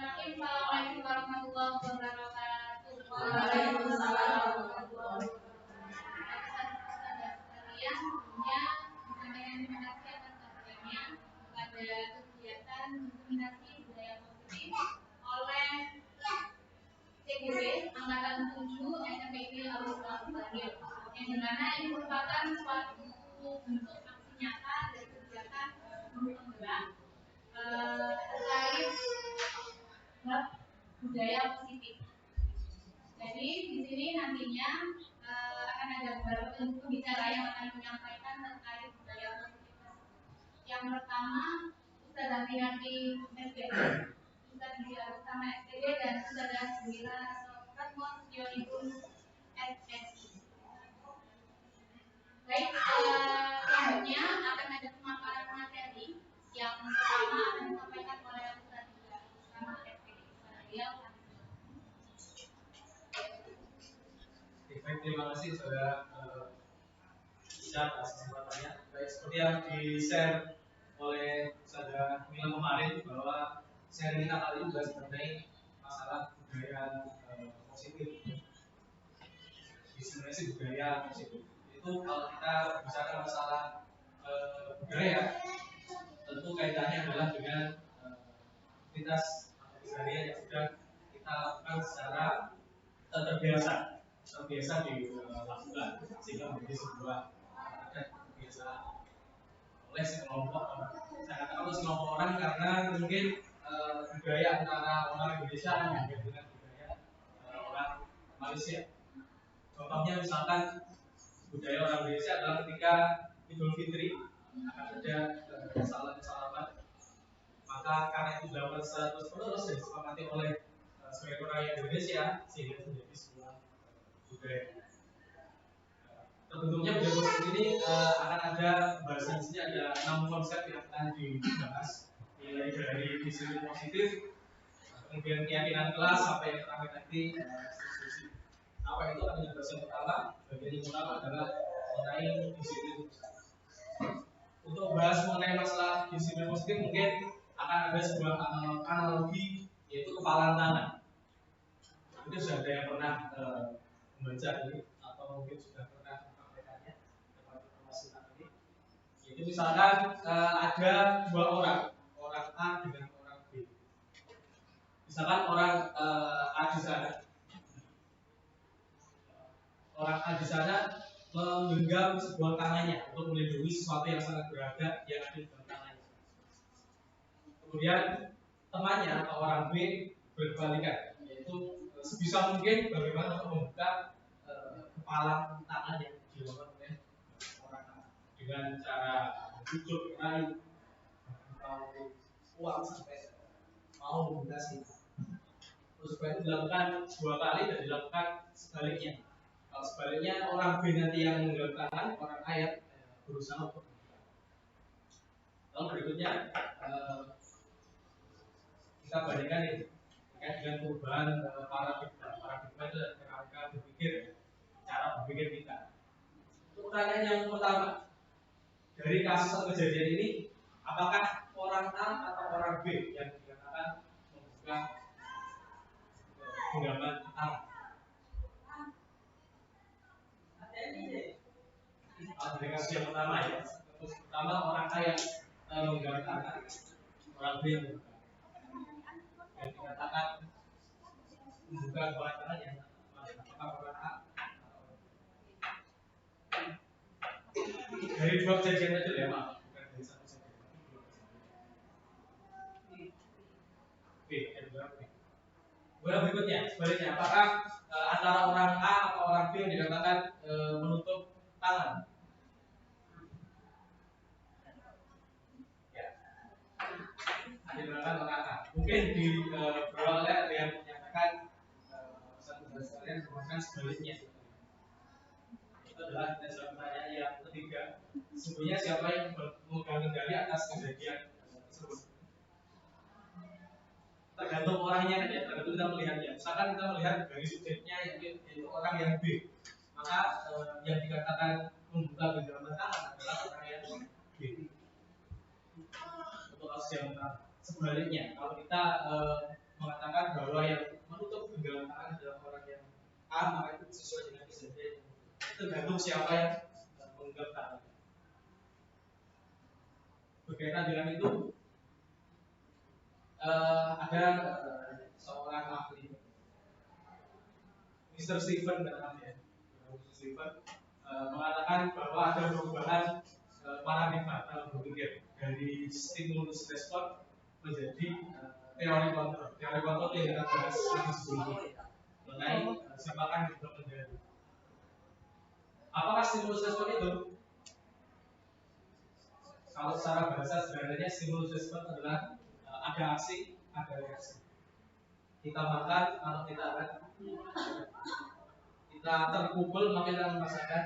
Bismillahirrahmanirrahim. Assalamualaikum warahmatullahi wabarakatuh. Waalaikumsalam warahmatullahi Sekalian, tentunya terima kasih atas perhatiannya pada kegiatan dokumentasi budaya positif oleh CGB Angkatan 7 SMPI Al-Quran Bahir, yang dimana ini merupakan suatu bentuk aksi nyata dari kegiatan penggerak terkait bab budaya positif. Jadi di sini nantinya akan ada beberapa pembicara yang akan menyampaikan terkait budaya positif. Yang pertama Ustazah Pinati SPD, Ustazah Utama SPD, dan Ustazah Semila Rasmon Yonipun SSI. Baik, selanjutnya akan ada pemaparan materi. Yang pertama akan disampaikan oleh Ustazah Utama SPD. Baik, terima kasih saudara atas kesempatannya. Baik, seperti yang di-share oleh saudara Mila kemarin bahwa sharing kita kali ini juga mengenai masalah budaya positif. Diskriminasi budaya positif. Itu kalau kita bicara masalah budaya, tentu kaitannya adalah dengan aktivitas atau keseharian yang sudah kita lakukan secara terbiasa dilakukan sehingga menjadi sebuah adat kebiasaan oleh sekelompok orang. Saya katakan oleh sekelompok orang karena mungkin budaya antara orang Indonesia dengan budaya orang Malaysia. Contohnya misalkan budaya orang Indonesia adalah ketika Idul Fitri akan ada salaman, maka karena itu dilakukan terus dan disepakati oleh sebagai orang Indonesia sehingga itu menjadi sebuah budaya. Terbentuknya budaya positif ini akan ada bahasan di sini ada 6 konsep yang akan dibahas, mulai dari disiplin positif, kemudian keyakinan kelas sampai yang terakhir nanti institusi. Apa itu akan dibahas yang pertama? Bagian yang pertama adalah mengenai disiplin positif. Untuk membahas mengenai masalah disiplin positif mungkin akan ada sebuah analogi yaitu kepalan tangan. Itu sudah ada yang pernah membaca ini atau mungkin sudah pernah mempraktekannya dapat informasi tentang ini. Yaitu misalkan ada dua orang A dengan orang B. Misalkan orang A di sana menggenggam sebuah tangannya untuk melindungi sesuatu yang sangat berharga yang ada di dalam tangannya. Kemudian temannya atau orang B berbalikan, yaitu sebisa mungkin bagaimana untuk membuka kepala tangan yang dilakukan oleh orang A dengan cara bujuk, rayu, atau uang sampai mau membuka sini. Terus itu dilakukan 2 kali dan dilakukan sebaliknya. Kalau sebaliknya orang B nanti yang menggenggam tangan, orang A yang berusaha untuk membuka. Lalu berikutnya kita bandingkan ini terkait dengan perubahan paradigma itu kerangka berpikir, cara berpikir kita. Untuk pertanyaan yang pertama, dari kasus atau kejadian ini, apakah orang A atau orang B yang dikatakan membuka genggaman tangan? Dari kasus yang pertama ya, kasus pertama orang A yang menggenggam tangan, orang B yang membuka. Yang dikatakan membuka kedua tangan yang apakah orang A dari 2 kejadian tadi ya, Pak, bukan dari 1 kejadian. Kemudian berikutnya, sebaliknya, apakah antara orang A atau orang B yang dikatakan menutup tangan? Ya, ada dikatakan orang A. Mungkin di beberapa kali ada yang menyatakan satu sekalian merupakan sebaliknya. Itu adalah pertanyaan yang ketiga. Sesungguhnya siapa yang memegang kendali atas kejadian tersebut? Tergantung orangnya kan ya, tergantung kita melihatnya. Misalkan kita melihat dari subjeknya yaitu orang yang B, maka yang dikatakan membuka genggaman tangan adalah orang yang B. Untuk kasus yang pertama. Sebaliknya, kalau kita mengatakan bahwa yang menutup genggaman tangan adalah orang yang A, maka itu sesuai dengan kejadian. Tergantung siapa yang menggenggam tangan. Berkaitan dengan itu, ada seorang ahli, Mr. Stephen namanya, Mr. Stephen mengatakan bahwa ada perubahan paradigma dalam berpikir dari stimulus respon menjadi teori kontrol. Teori kontrol yang kita bahas lagi sebelumnya mengenai siapakah yang bisa menjadi. Apakah stimulus respon itu? Kalau secara bahasa sebenarnya stimulus respon adalah ada aksi, ada reaksi. Kita makan, kalau kita akan kita terpukul, maka kita merasakan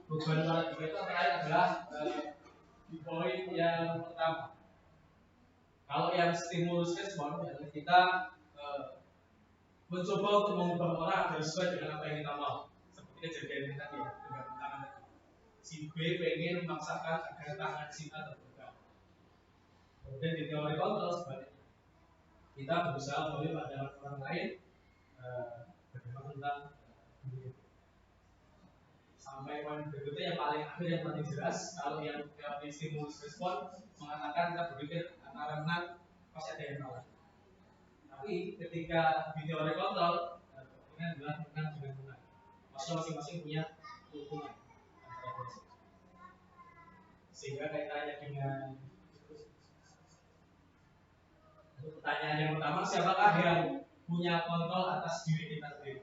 perubahan paradigma itu adalah di poin yang pertama. Kalau yang stimulus respon adalah kita mencoba untuk mengubah orang agar sesuai dengan apa yang kita mau. Seperti kejadian yang tadi ya, dengan tangan si B pengen memaksakan agar tangan si A terbuka. Kemudian di teori kontrol sebaliknya, kita berusaha melihat pandangan orang lain bagaimana tentang diri. Sampai poin berikutnya yang paling akhir yang paling jelas, kalau yang teori stimulus respon mengatakan kita berpikir karena pasti ada yang salah. Tapi ketika di teori kontrol, ini adalah menang dengan menang. Maksudnya masing-masing punya keuntungan. Sehingga kaitannya dengan pertanyaan yang pertama, siapakah yang punya kontrol atas diri kita sendiri?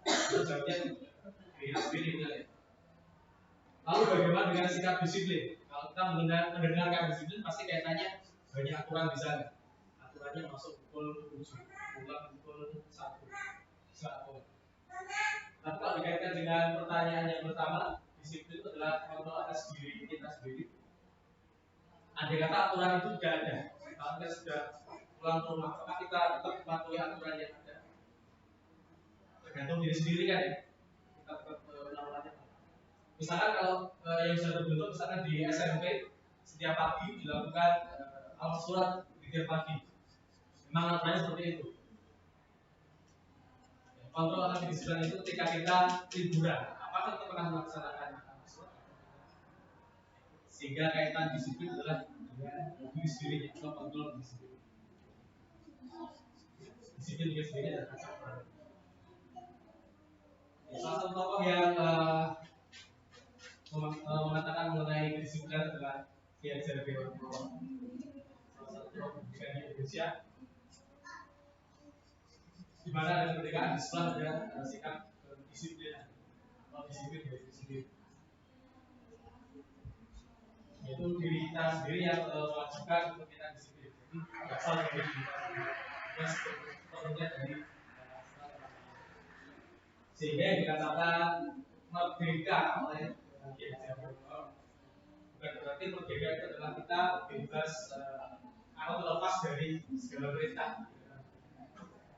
Jawabnya diri sendiri. Lalu bagaimana dengan sikap disiplin? Kalau kita mendengarkan disiplin, pasti kaitannya banyak aturan di sana. Aturannya masuk pukul 7, pulang pukul 1, Tapi kalau dikaitkan dengan pertanyaan yang pertama, disiplin itu adalah kontrol atas diri kita sendiri. Andai kata aturan itu tidak ada, kalau kita sudah pulang ke rumah, maka kita tetap mematuhi aturan yang ada. Tergantung diri sendiri kan ya, kita tetap melakukannya. Misalkan kalau yang sudah terbentuk, misalkan di SMP setiap pagi dilakukan al surat tiap pagi, memang aturannya seperti itu. Kontrol atas disiplin itu ketika kita liburan, apakah kita pernah melaksanakan sehingga kaitan disiplin adalah dengan diri sendiri, atau kontrol disiplin. Disiplin diri sendiri adalah kacau. Salah satu tokoh yang mengatakan mengenai kedisiplinan adalah Kiai Hajar Dewantara, salah satu tokoh di Indonesia, di mana ada kemerdekaan di sebelah ada sikap disiplin atau disiplin dari diri sendiri. Yaitu diri kita sendiri yang mewajibkan untuk kita disiplin. Jadi berasal dari diri kita sendiri. Tentunya dari sehingga yang dikatakan merdeka oleh Kiai Hajar Dewantara bukan berarti merdeka itu adalah kita bebas atau terlepas dari segala perintah.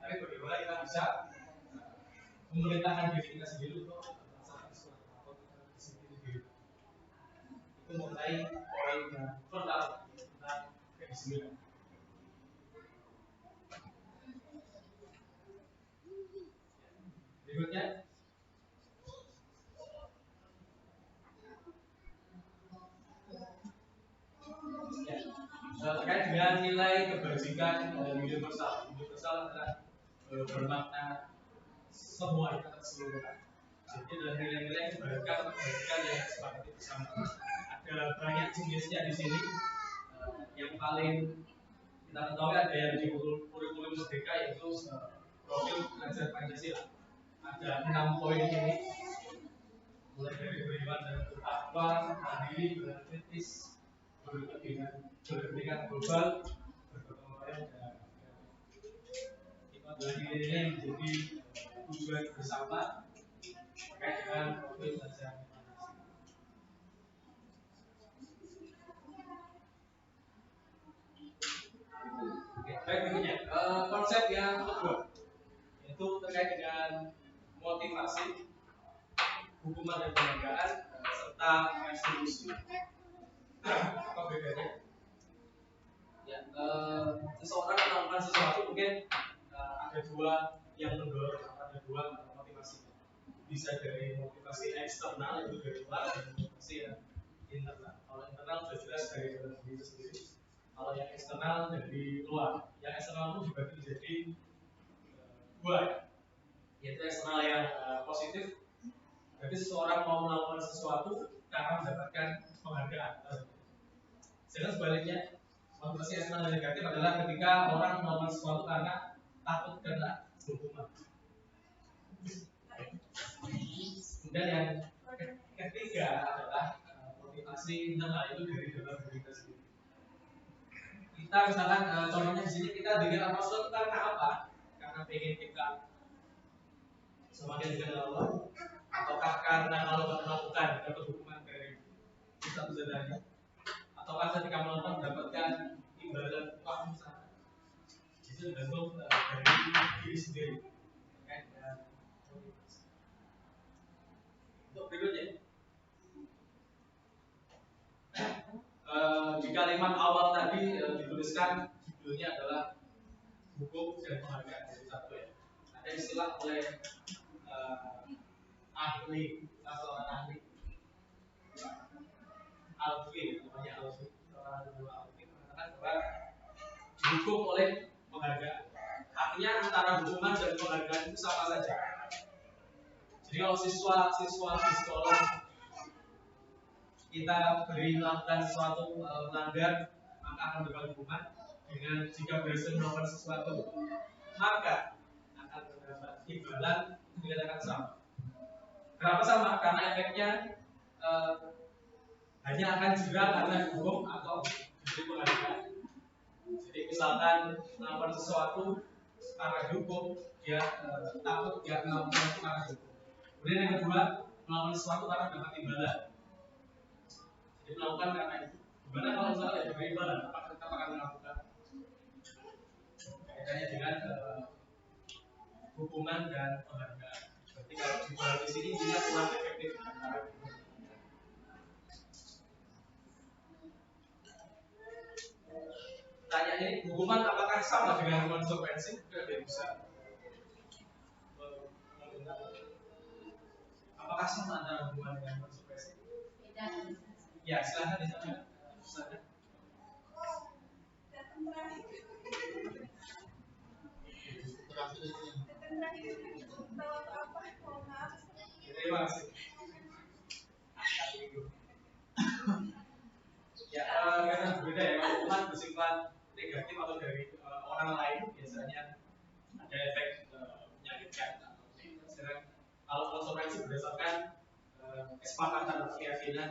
Tapi bagaimana kita bisa memerintahkan diri kita sendiri untuk melaksanakan sesuatu atau disiplin diri. Itu mengenai poin yang pertama tentang kedisiplinan. Berikutnya, terkait dengan nilai kebajikan universal. Universal adalah bermakna semua itu keseluruhan. Jadi adalah nilai-nilai kebajikan yang disepakati bersama. Ada banyak jenisnya di sini. Yang paling kita ketahui ada yang di kurikulum merdeka, yaitu profil belajar Pancasila. Ada 6 poin ini, mulai dari beriman dan bertakwa, mandiri, berkritis, berkepentingan global, bergotong royong, dan itu adalah nilai-nilai yang menjadi tujuan bersama terkait dengan profil belajar Pancasila. Baik, berikutnya konsep yang kedua, yaitu terkait dengan motivasi, hukuman dan penghargaan, serta restitusi. Apa bedanya? eksternal itu dari luar dan motivasi yang internal. Kalau internal sudah jelas dari dalam diri itu sendiri. Kalau yang eksternal dari luar, yang eksternal itu dibagi menjadi dua, yaitu eksternal yang positif. Jadi seseorang mau melakukan sesuatu karena mendapatkan penghargaan. Sedangkan sebaliknya, motivasi eksternal yang negatif adalah ketika orang melakukan sesuatu karena takut kena hukuman. Kemudian yang ketiga adalah motivasi internal, itu dari dalam diri kita sendiri. Kita misalkan contohnya di sini kita dengar apa sesuatu karena apa? Karena pengen kita semakin dikenal Allah, ataukah karena kalau tidak melakukan dapat hukuman dari Ustaz Zadanya, ataukah ketika melakukan mendapatkan imbalan upah misalnya. Itu tergantung dari diri sendiri. Untuk berikutnya, di kalimat awal tadi dituliskan judulnya adalah hukum dan penghargaan dari satu ya. Ada istilah oleh ahli, seorang ahli Alfi, namanya Alfi, seorang Alfi mengatakan bahwa dihukum oleh penghargaan. Artinya antara hukuman dan penghargaan itu sama saja. Jadi kalau siswa di sekolah kita beri melakukan sesuatu melanggar, maka akan mendapat hukuman. Dengan jika berhasil melakukan sesuatu, maka akan mendapat imbalan, dikatakan sama. Kenapa sama? Karena efeknya hanya akan jerah karena dihukum atau diberi penghargaan. Jadi misalkan melakukan sesuatu karena dihukum, dia takut dia melakukan itu karena dihukum. Kemudian yang kedua, melakukan sesuatu karena dapat imbalan. Jadi melakukan karena itu. Gimana kalau misalnya diberi imbalan, apakah kita akan melakukan? Kaitannya dengan hukuman dan penghargaan. Berarti kalau dibahas di sini dia kurang efektif. Tanya ini, hukuman apakah sama dengan konsekuensi? Tidak bisa. Apakah sama antara hukuman dengan konsekuensi? Beda. Ya, silakan di sana. Silakan. Terima kasih. Ya, karena berbeda ya. Kalau hukuman bersifat negatif atau dari orang lain, biasanya ada efek menyakitkan. Sedangkan kalau konsekuensi berdasarkan kesepakatan atau keyakinan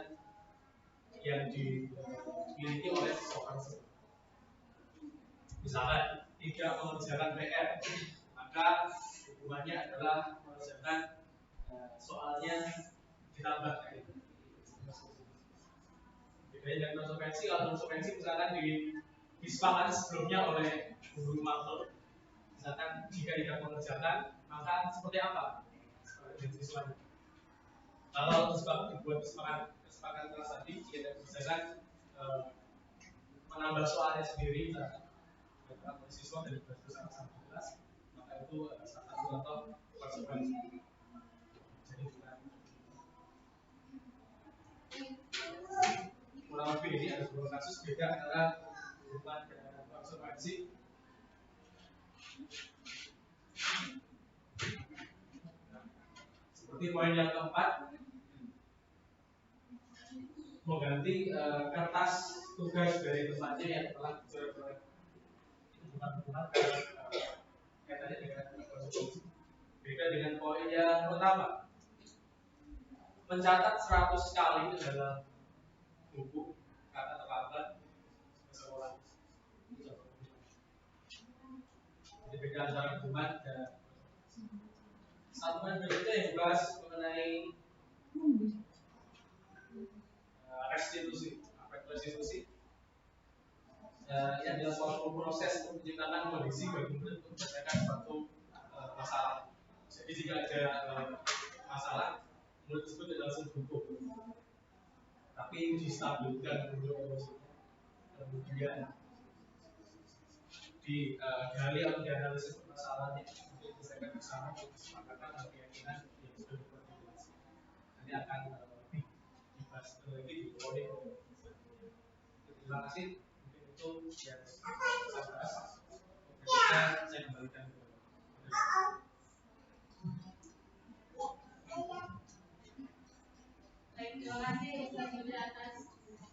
yang dimiliki oleh seseorang. Misalkan tidak mengerjakan PR, maka hukumannya adalah mengerjakan soalnya ditambah. Bedanya dengan konsekuensi, kalau konsekuensi misalkan disepakati sebelumnya oleh guru makhluk, misalkan jika tidak mengerjakan, maka seperti apa? Seperti siswanya. Kalau dibuat kesepakatan kelas tadi, jika tidak mengerjakan, menambah soalnya sendiri, misalkan siswa dari bersama kelas, maka itu salah satu contoh konsekuensi. Jadi bukan kurang lebih ini ada dua kasus beda antara hukuman dan konsekuensi. Seperti poin yang keempat, mengganti kertas tugas dari tempatnya yang telah dicoret-coret. Itu bukan hukuman kaitannya dengan konsekuensi. Beda dengan poin yang pertama, mencatat 100 kali dalam buku karena terlambat ke sekolah. Jadi beda antara hukuman dan satu poin berikutnya yang dibahas mengenai restitusi. Apa itu restitusi? Ini adalah suatu proses untuk menciptakan kondisi bagi murid untuk menyelesaikan suatu masalah. Jadi jika ada masalah, murid tersebut tidak langsung dihukum, tapi distabilkan dulu emosinya, kemudian digali atau dianalisis permasalahannya untuk diselesaikan bersama untuk kesepakatan dan keyakinan yang sudah dibuat. Nanti akan dibahas lagi di poli. Terima kasih. Mungkin itu yang saya bahas. Saya kembalikan ke Terima kasih juga atas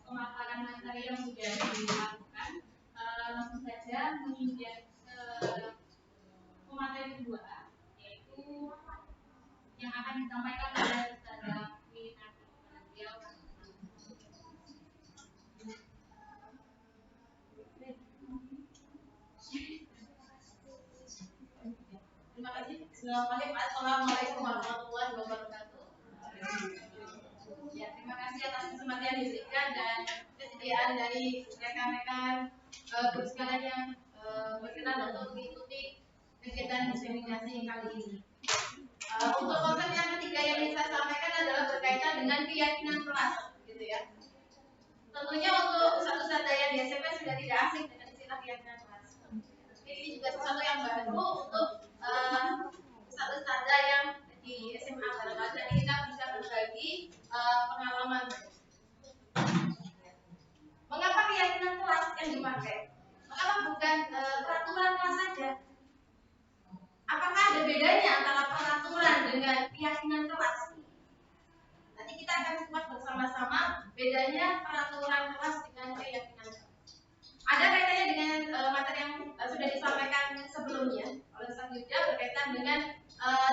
pemaparan materi yang sudah dilakukan. Langsung saja menginjak pemateri kedua, yaitu yang akan disampaikan oleh Ustazah Winarti. Terima kasih. Assalamualaikum warahmatullahi wabarakatuh. Ya, terima kasih atas kesempatan yang diberikan dan kesediaan dari rekan-rekan guru sekalian yang berkenan untuk mengikuti kegiatan diseminasi kali ini. Untuk konsep yang ketiga yang ingin saya sampaikan adalah berkaitan dengan keyakinan kelas, gitu ya. Tentunya untuk ustaz-ustazah yang di SMP sudah tidak asing dengan istilah keyakinan kelas. Ini juga sesuatu yang baru untuk ustaz-ustazah yang di SMA barangkali jadi kita bisa berbagi pengalaman. Mengapa keyakinan kelas yang dipakai? Mengapa bukan peraturan kelas saja? Apakah ada bedanya antara peraturan dengan keyakinan kelas? Nanti kita akan kupas bersama-sama bedanya peraturan kelas dengan keyakinan kelas. Ada kaitannya dengan materi yang sudah disampaikan sebelumnya oleh Ustaz Yuda berkaitan dengan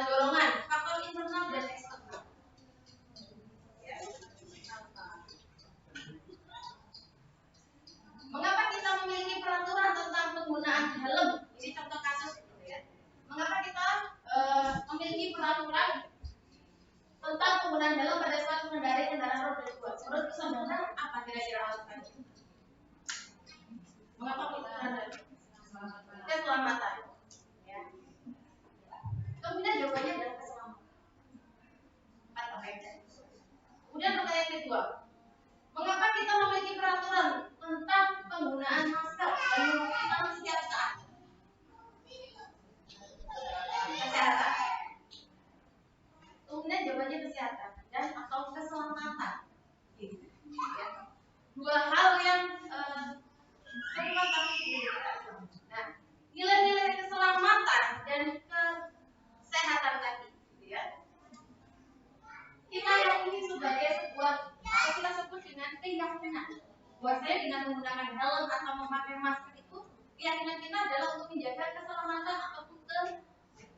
dorongan faktor internal dan eksternal. Ya. Mengapa kita memiliki peraturan tentang penggunaan helm? Ini contoh kasus, gitu ya. Mengapa kita memiliki peraturan tentang penggunaan helm pada saat mengendarai kendaraan roda 2? Menurut Ustazah apa kira-kira alasannya? Mengapa kita ada keselamatan? Ya. Kemudian jawabannya adalah keselamatan. Kemudian pertanyaan kedua, mengapa kita memiliki peraturan tentang penggunaan masker dan mencuci tangan setiap saat? Kesehatan. Kemudian jawabannya kesehatan dan atau keselamatan. Ya. Dua hal yang serupa tapi berbeda. Nah, nilai-nilai keselamatan dan kesehatan tadi, gitu ya. Kita yakini sebagai sebuah atau kita sebut dengan keyakinan. Bahwasanya dengan menggunakan helm atau memakai masker itu keyakinan kita adalah untuk menjaga keselamatan ataupun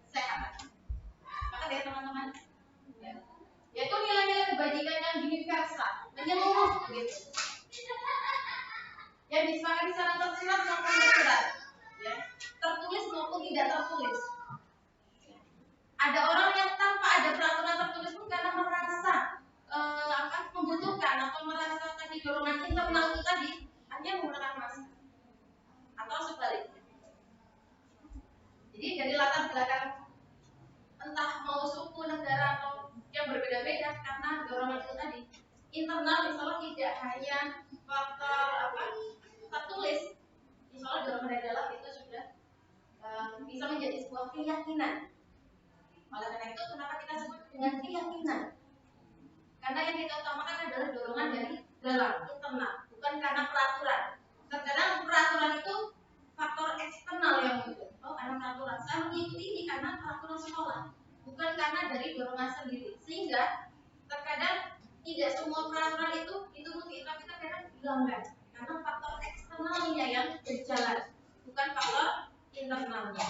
kesehatan. Maka ya teman-teman, yaitu nilai-nilai kebajikan yang universal, menyeluruh begitu. Yang disepakati secara tersirat maupun tersirat, ya, tertulis maupun tidak tertulis. Ada orang yang tanpa ada peraturan tertulis pun karena merasa membutuhkan atau merasa tadi dorongan internal itu tadi hanya menggunakan masker atau sebaliknya. Jadi dari latar belakang entah mau suku negara atau yang berbeda-beda karena dorongan itu tadi internal, misalnya tidak hanya faktor tertulis, misalnya dorongan dari dalam itu sudah bisa menjadi sebuah keyakinan. Oleh karena itu kenapa kita sebut dengan keyakinan? Karena yang kita utamakan adalah dorongan dari dalam, internal, bukan karena peraturan. Terkadang peraturan itu faktor eksternal yang muncul. Oh, karena peraturan, saya mengikuti ini karena peraturan sekolah, bukan karena dari dorongan sendiri. Sehingga terkadang tidak semua peraturan itu dituruti, tapi terkadang dilanggar karena faktor eksternalnya yang berjalan, bukan faktor internalnya.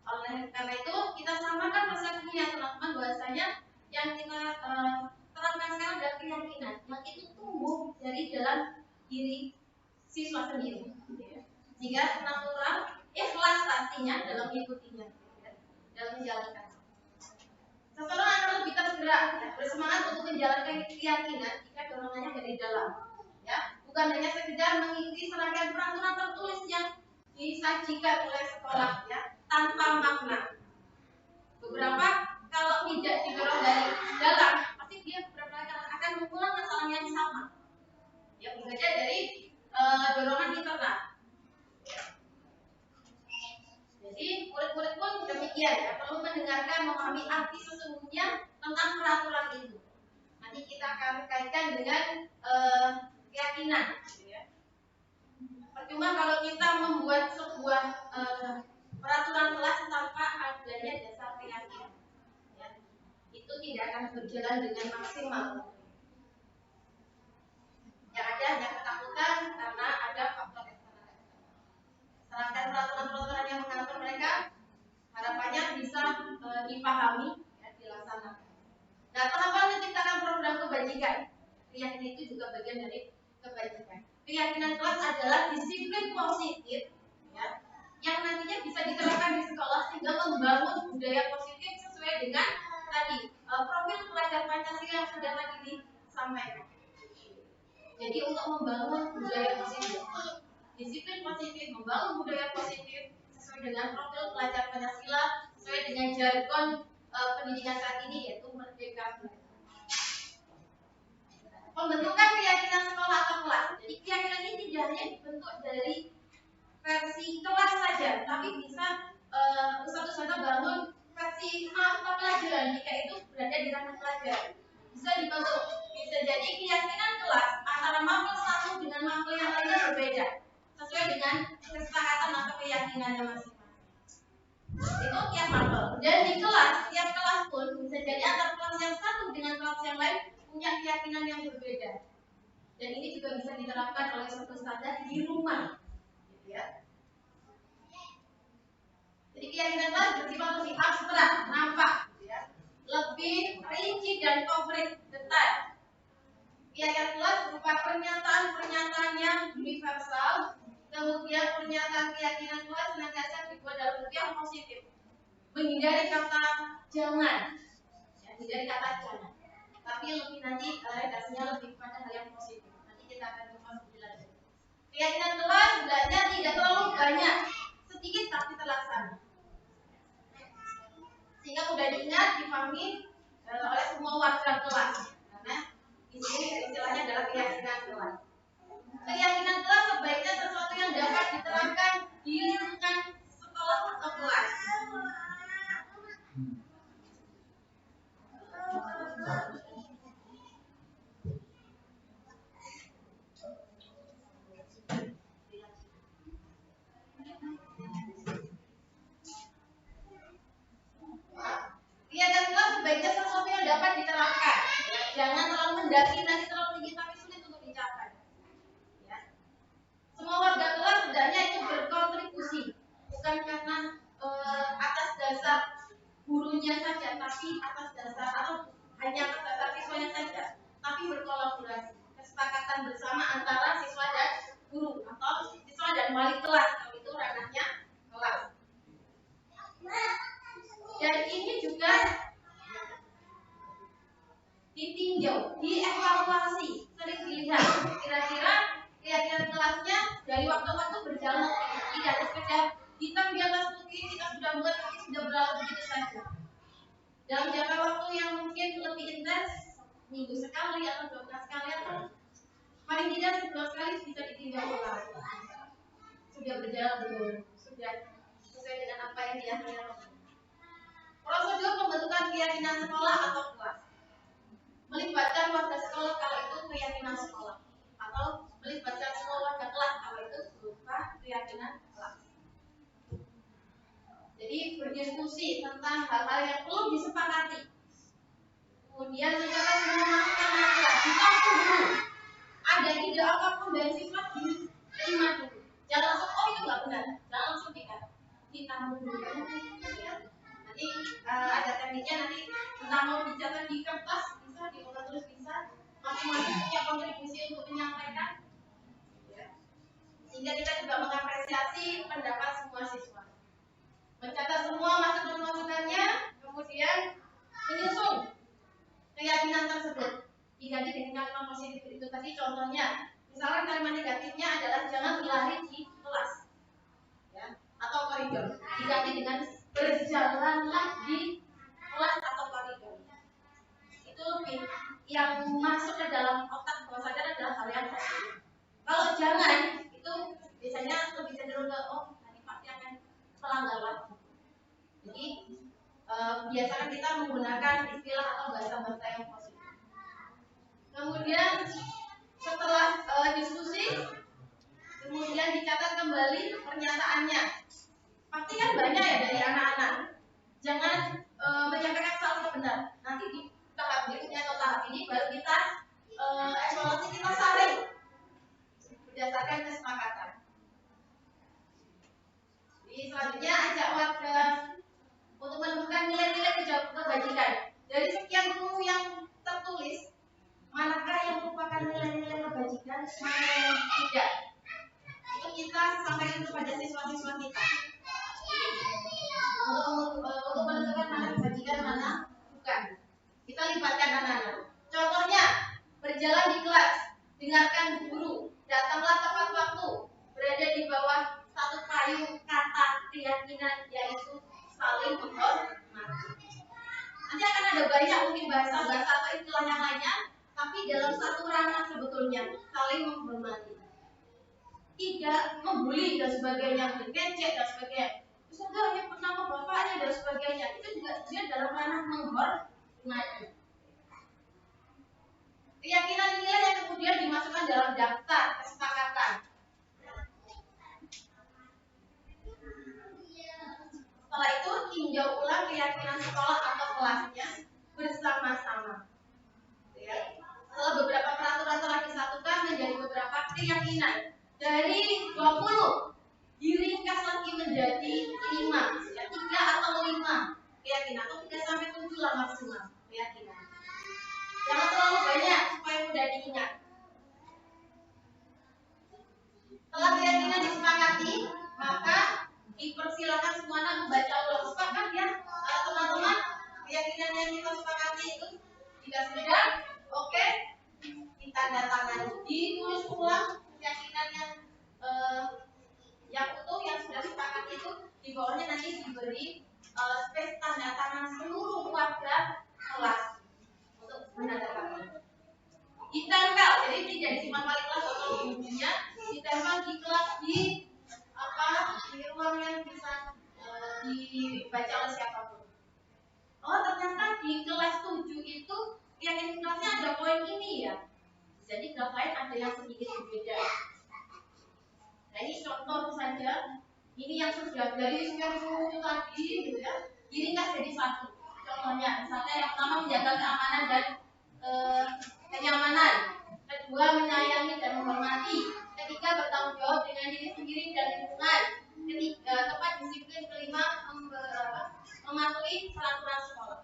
Oleh karena itu kita samakan persepsinya teman-teman, bahwasanya yang kita terapkan sekarang adalah keyakinan yang itu tumbuh dari dalam diri siswa sendiri, sehingga natural, ikhlas pastinya dalam mengikutinya, dalam menjalankan. Seseorang akan lebih tergerak, ya, bersemangat untuk menjalankan keyakinan jika dorongannya dari dalam, ya, bukan hanya sekedar mengikuti serangkaian peraturan tertulis yang disajikan oleh sekolah, ya, tanpa makna. Beberapa kalau tidak didorong dari dalam, pasti dia beberapa kali akan mengulang kesalahan yang sama. Ya, berbeda dari dorongan internal. Jadi murid-murid pun demikian, ya, perlu mendengarkan, memahami arti sesungguhnya tentang peraturan itu. akan kaitkan dengan keyakinan. Gitu ya. Percuma kalau kita membuat sebuah peraturan kelas tanpa adanya dasar keyakinan. Ya. Itu tidak akan berjalan dengan maksimal. Yang ada hanya ketakutan karena ada faktor eksternal. Serahkan peraturan-peraturan yang mengatur mereka, harapannya bisa dipahami, ya, dilaksanakan. Nah, tahapan menciptakan program kebajikan. Keyakinan itu juga bagian dari kebajikan. Keyakinan kelas adalah disiplin positif, ya, yang nantinya bisa diterapkan di sekolah sehingga membangun budaya positif sesuai dengan tadi profil pelajar Pancasila yang sudah tadi disampaikan. Jadi untuk membangun budaya positif, disiplin positif, membangun budaya positif sesuai dengan profil pelajar Pancasila, sesuai dengan jargon pendidikan saat ini, yaitu merdeka belajar. Pembentukan keyakinan sekolah atau kelas. Jadi keyakinan ini tidak hanya dibentuk dari versi kelas saja, tapi bisa satu-satu bangun versi mata pelajaran jika itu berada di ranah pelajaran. Bisa dibentuk, bisa jadi keyakinan kelas antara mapel satu dengan mapel yang lainnya berbeda sesuai dengan kesepakatan atau keyakinannya masing-masing. Itu tiap mapel. Dan di kelas, tiap kelas pun bisa jadi antara kelas yang satu dengan kelas yang lain punya keyakinan yang berbeda. Dan ini juga bisa diterapkan oleh suatu standar di rumah, gitu ya. Jadi keyakinan kelas bersifat lebih abstrak, nampak, gitu ya, lebih rinci dan konkret, detail. Keyakinan kelas berupa pernyataan-pernyataan yang universal. Kemudian pernyataan keyakinan kelas senantiasa dibuat dalam bentuk yang positif, menghindari kata jangan, ya, menghindari kata jangan. Tapi lebih nanti redaksinya lebih pada hal yang positif. Nanti kita akan bahas lebih lanjut. Keyakinan kelas hendaknya tidak terlalu banyak, sedikit tapi terlaksana, sehingga mudah diingat, dipahami oleh semua warga kelas. Karena di sini istilahnya adalah keyakinan kelas. Keyakinan kelas sebaiknya sesuatu yang dapat diterapkan di lingkungan sekolah atau kelas. Keyakinan kelas sebaiknya sesuatu yang dapat diterapkan. Ya, jangan terlalu mendaki, nanti terlalu tinggi tapi sulit untuk dicapai. Ya. Semua warga kelas hendaknya itu berkontribusi, bukan karena atas dasar gurunya saja, tapi atas dasar atau hanya atas dasar siswanya saja, tapi berkolaborasi, kesepakatan bersama antara siswa dan guru atau siswa dan wali kelas, kalau itu ranahnya kelas. Dan ini juga ditinjau, dievaluasi, sering dilihat kira-kira keyakinan kelasnya dari waktu-waktu berjalan, tidak sekedar hitam di atas putih kita sudah buat tapi sudah berlalu begitu saja. Dalam jangka waktu yang mungkin lebih intens, minggu sekali atau 2 bulan sekali atau paling tidak sebulan sekali bisa ditinjau ulang. Sudah berjalan belum? Sudah sesuai dengan apa yang diajarkan. Prosedur pembentukan keyakinan sekolah atau kelas. Melibatkan warga sekolah kalau itu keyakinan sekolah, atau melibatkan semua warga kelas kalau itu berupa keyakinan kelas. Jadi berdiskusi tentang hal-hal yang perlu disepakati. Kemudian secara semua masukan yang kelas ditampung dulu. Ada ide apapun dari siswa diterima dulu. Jangan langsung itu nggak benar, jangan langsung ditampung dulu. Ya. Nanti ada tekniknya, nanti entah mau dicatat di kertas bisa, diulang terus bisa, masing-masing punya kontribusi untuk menyampaikan, ya. Sehingga kita juga mengapresiasi pendapat semua siswa, mencatat semua masukan-masukannya, kemudian menyusun keyakinan tersebut diganti dengan kalimat positif itu tadi. Contohnya, misalkan kalimat negatifnya adalah jangan berlari di kelas, ya, atau koridor, diganti dengan berjalanlah di kelas atau koridor. Itu lebih yang masuk ke dalam otak bawah sadar adalah hal yang positif. Kalau jangan, itu biasanya lebih cenderung ke nanti pasti akan melanggar waktu. Jadi biasakan kita menggunakan istilah atau bahasa-bahasa yang positif. Kemudian setelah diskusi, kemudian dicatat kembali pernyataannya. Pasti kan banyak ya dari anak-anak. Jangan menyampaikan selalu benar. Nanti di tahap berikutnya atau tahap ini baru kita evaluasi, kita saring berdasarkan kesepakatan. Jadi selanjutnya ajak warga untuk menentukan nilai-nilai kebajikan. Dari sekian buku yang tertulis, manakah yang merupakan nilai-nilai kebajikan, mana yang tidak? Itu kita sampaikan kepada siswa-siswa kita untuk menentukan mana kebajikan, mana bukan. Kita libatkan anak-anak. Contohnya, berjalan di kelas, dengarkan guru, datanglah tepat waktu, berada di bawah satu payung kata keyakinan, yaitu saling menghormati. Nanti akan ada banyak mungkin bahasa-bahasa atau istilah yang lainnya, tapi dalam satu ranah sebetulnya saling menghormati. Tidak membuli dan sebagainya, mengejek dan sebagainya. Misalnya yang nama bapaknya dan sebagainya, itu juga dia dalam ranah menghormati. Keyakinan inilah yang kemudian dimasukkan dalam daftar kesepakatan. Setelah itu tinjau ulang keyakinan sekolah atau kelasnya bersama-sama. Ya. Setelah beberapa peraturan telah disatukan menjadi beberapa keyakinan, dari 20 diringkas lagi menjadi 5, ya, 3 atau 5 keyakinan, atau 3 sampai 7 lah maksimal keyakinan. Jangan terlalu banyak supaya mudah diingat. Setelah keyakinan disepakati, maka dipersilakan semuanya membaca ulang. Sepakat ya teman-teman, keyakinan yang kita sepakati itu jika sudah oke, kita datangkan, ditulis ulang keyakinan yang utuh yang sudah sepakat itu. Di bawahnya nanti diberi space tanda tangan seluruh warga kelas untuk menandatangani. Ditempel, jadi tidak disimpan wali kelas atau gurunya, ditempel di kelas di ruang yang bisa dibaca oleh siapapun. Oh, ternyata di kelas 7 itu keyakinan kelasnya ada poin ini ya. Jadi kelas lain ada yang sedikit berbeda. Nah, ini contoh saja. Ini yang sudah dari sekian buku tadi gitu ya, diringkas jadi satu. Contohnya, misalnya yang pertama menjaga keamanan dan kenyamanan. Kedua, menyayangi dan menghormati. Ketiga, bertanggung jawab dengan diri sendiri dan lingkungan. Ketiga, tepat disiplin. Kelima, mematuhi peraturan sekolah.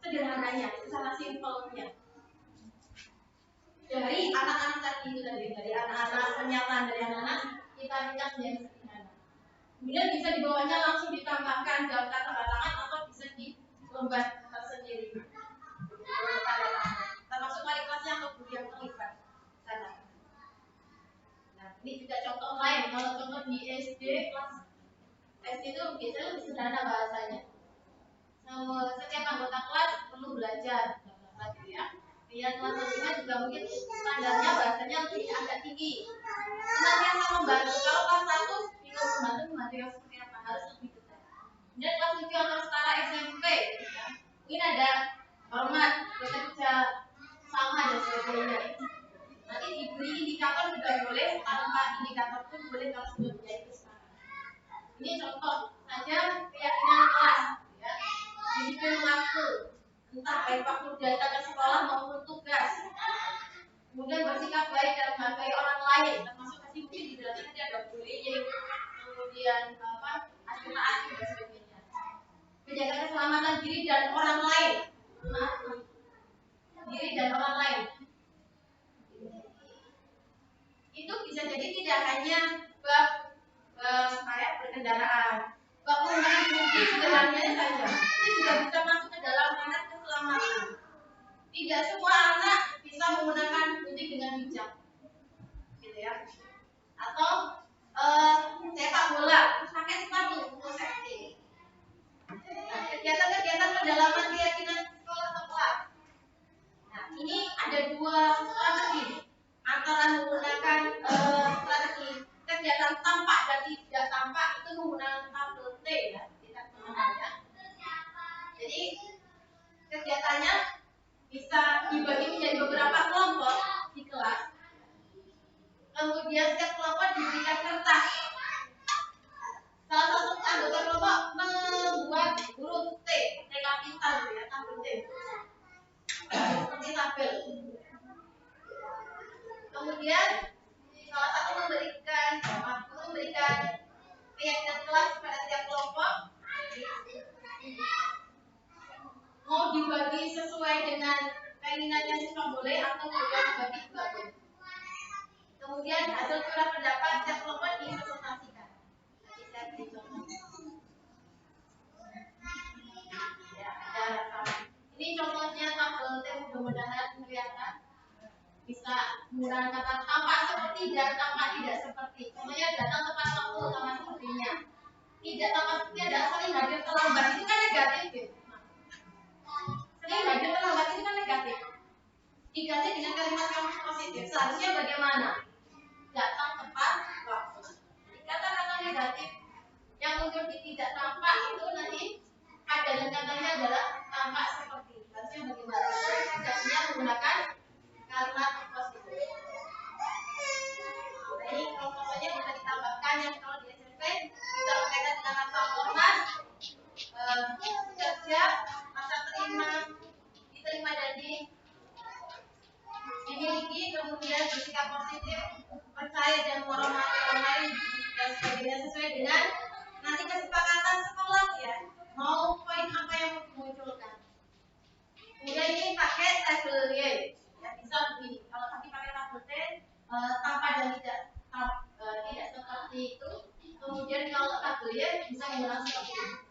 Sederhananya, itu sangat simpelnya. Dari anak-anak tadi itu tadi, dari anak-anak pernyataan dari anak-anak kita ringkas menjadi sederhana. Kemudian bisa di bawahnya langsung ditambahkan daftar tanda tangan atau bisa di lembar tersendiri. Tanda tangan. Termasuk wali kelasnya atau guru yang terlibat. Nah, ini juga contoh lain. Kalau contoh di SD kelas SD itu biasanya lebih sederhana bahasanya. Setiap anggota kelas perlu belajar, lagi ya. Yang kelas satunya juga mungkin standarnya bahasanya lebih agak tinggi. Senantiasa membantu. Kalau kelas 1 bingung membantu yang seperti apa, harus lebih detail. Dan kelas 7 atau setara SMP, ya. Mungkin ada hormat, bekerja sama dan sebagainya. Nanti diberi indikator juga boleh, tanpa indikator pun boleh kalau sudah menjadi kesepakatan. Ini contoh saja keyakinan kelas, ya. Disiplin waktu, entah baik waktu datang ke sekolah maupun tugas. Kemudian bersikap baik dan menghargai orang lain, termasuk tadi mungkin di dalamnya ada bullying, kemudian asyik dan sebagainya. Menjaga keselamatan diri dan orang lain, diri dan orang lain. Itu bisa jadi tidak hanya bab berkendaraan, bab menggunakan mobil sederhananya saja, itu juga bisa masuk ke dalam ranah keselamatan. Tidak semua anak bisa menggunakan gunting dengan bijak, gitu ya. Atau sepak bola pakai sepatu untuk safety. Nah, kegiatan-kegiatan pendalaman keyakinan sekolah atau kelas. Nah, ini ada dua strategi antara menggunakan strategi kegiatan tampak dan tidak tampak, itu menggunakan tabel T ya, tidak semuanya. Jadi kegiatannya bisa dibagi menjadi beberapa kelompok di kelas. Kemudian setiap kelompok diberikan kertas. Salah satu anggota kelompok membuat huruf T kapital ya, tabel T. Seperti tabel. Kemudian salah satu memberikan keyakinan kelas pada setiap kelompok. Mau dibagi sesuai dengan keinginannya siswa boleh atau tidak dibagi juga boleh. Kemudian hasil surat pendapat setiap kelompok dipresentasikan. Nanti saya beri contoh. Ya, ada ini contohnya tabel T, mudah-mudahan kelihatan. Bisa menggunakan kata tampak seperti dan tampak tidak seperti. Contohnya datang tepat waktu sama sepertinya. Tidak tampak seperti adalah sering hadir terlambat, itu kan negatif. Sering hadir terlambat itu kan negatif. Diganti dengan kalimat yang positif. Seharusnya bagaimana? Datang tepat waktu. Kata-kata negatif yang muncul di tidak tampak itu nanti padanan katanya adalah tampak seperti. Seharusnya bagaimana? Negasinya menggunakan kalimat positif. Nah, ini contohnya bisa ditambahkan yang kalau di SMP bisa berkaitan dengan masa format, kerja, masa terima, diterima dan dimiliki, kemudian bersikap positif, percaya dan menghormati orang lain dan sebagainya sesuai dengan nanti kesepakatan sekolah ya. Mau poin apa yang dimunculkan. Kemudian ini pakai tabel Y. Ya, bisa begini. Kalau tadi pakai tabel T, tanpa dan tidak seperti itu. Kemudian kalau tabel Y bisa menggunakan seperti ini.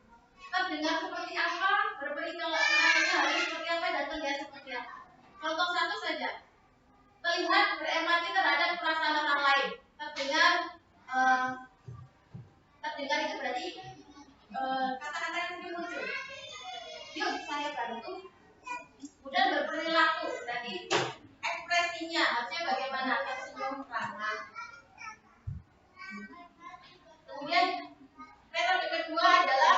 Terdengar seperti apa, berberi kalau semuanya harus seperti apa dan terlihat seperti apa. Contoh satu saja. Terlihat berempati terhadap perasaan orang lain. Terdengar itu berarti kata-kata yang mungkin muncul. Yuk saya bantu. Kemudian berperilaku, berarti ekspresinya harusnya bagaimana? Tersenyum ramah. Kemudian metode kedua adalah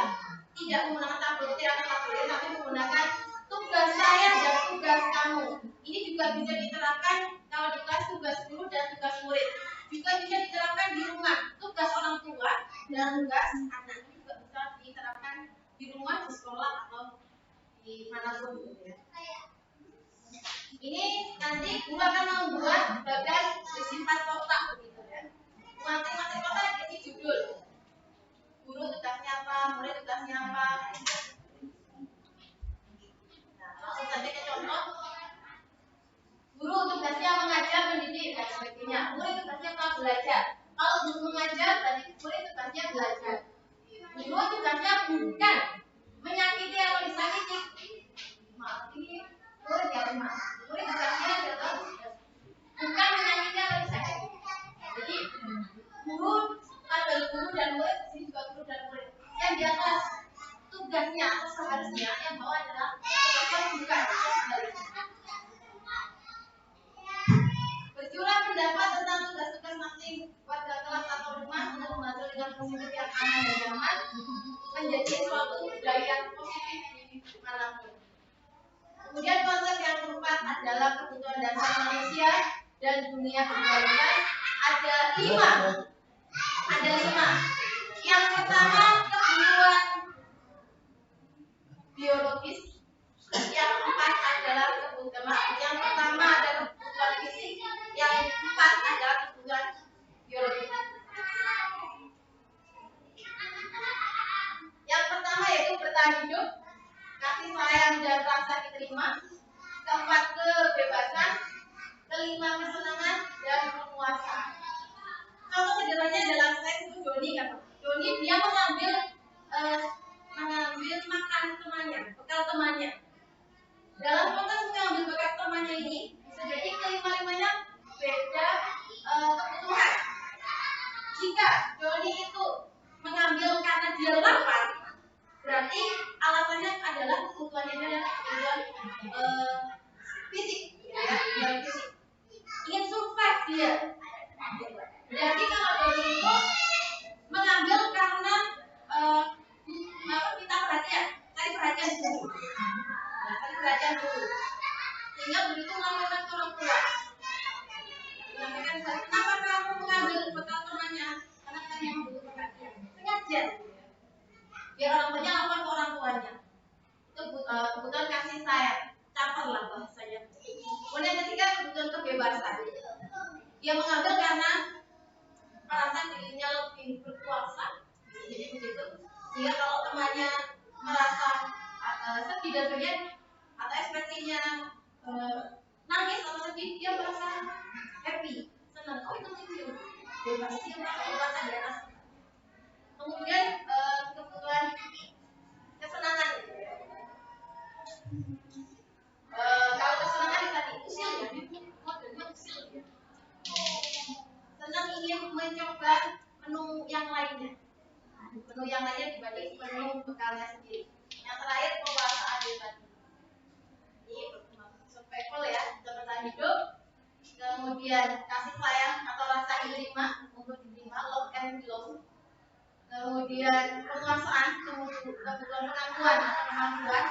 tidak menggunakan tabel T atau tabel Y, tapi menggunakan tugas saya dan tugas kamu. Ini juga bisa diterapkan kalau di kelas tugas guru dan tugas murid. Juga bisa diterapkan di rumah, tugas orang tua dan tugas anak. Ini juga bisa diterapkan di rumah, di sekolah atau di manapun. Ini nanti guru akan membuat bagan berisi 4 kotak begitu ya. Masing-masing kotak isi judul. Guru tugasnya apa, murid tugasnya apa. Nah, langsung saja ke contoh. Guru tugasnya mengajar, mendidik dan sebagainya. Murid tugasnya apa? Belajar. Kalau guru mengajar, berarti murid tugasnya belajar. Guru tugasnya bukan menyakiti atau disakiti. Maaf, ini murid ya, maaf. Murid tugasnya adalah bukan menyakiti atau disakiti. Jadi guru, tabel guru dan murid, ini juga guru dan murid. Yang di atas tugasnya atau seharusnya yang bawah adalah tugasnya bukan sebaliknya. Berjualan pendapat tentang tugas-tugas masing warga kelas atau rumah untuk membantu dengan positif yang aman dan nyaman menjadi suatu budaya yang positif di manapun. Kemudian konsep yang keempat adalah kebutuhan dasar manusia dan dunia kebudayaan. Ada 5. Yang pertama kebutuhan biologis. Yang pertama adalah kebutuhan fisik. Yang 4 adalah kebutuhan biologis. Yang pertama yaitu bertahan hidup, kasih sayang dan rasa diterima. Keempat kebebasan. Kelima kesenangan dan kepuasan. Contoh sederhananya dalam teks itu Doni kan. Doni dia mengambil makan temannya, bekal temannya. Dalam konteks mengambil bekal temannya ini bisa jadi kelima-limanya beda kebutuhan. Jika Doni itu mengambil karena dia lapar, berarti alasannya adalah kebutuhannya adalah kebutuhan fisik, ya, fisik. Ingin survive dia. Jadi kalau Doni itu mengambil karena minta perhatian, cari perhatian dulu. Cari perhatian dulu. lebih berkuasa, jadi begitu. Sehingga kalau temannya merasa sedih dan sebagainya atau ekspresinya nangis atau sedih, dia merasa happy, senang. Oh itu cium, bebas cium atau berasa di atas. Kemudian kebutuhan kesenangan. Kalau kesenangan tadi usil ya, modelnya usil ya. Senang ingin mencoba menu yang lainnya, dibanding menu bekalnya sendiri. Yang terakhir penguasaan diri tadi. Ini survival ya, untuk bertahan hidup. Kemudian kasih sayang atau rasa diterima, untuk diterima, love and belong. Kemudian penguasaan, kebutuhan pengakuan atau kemampuan.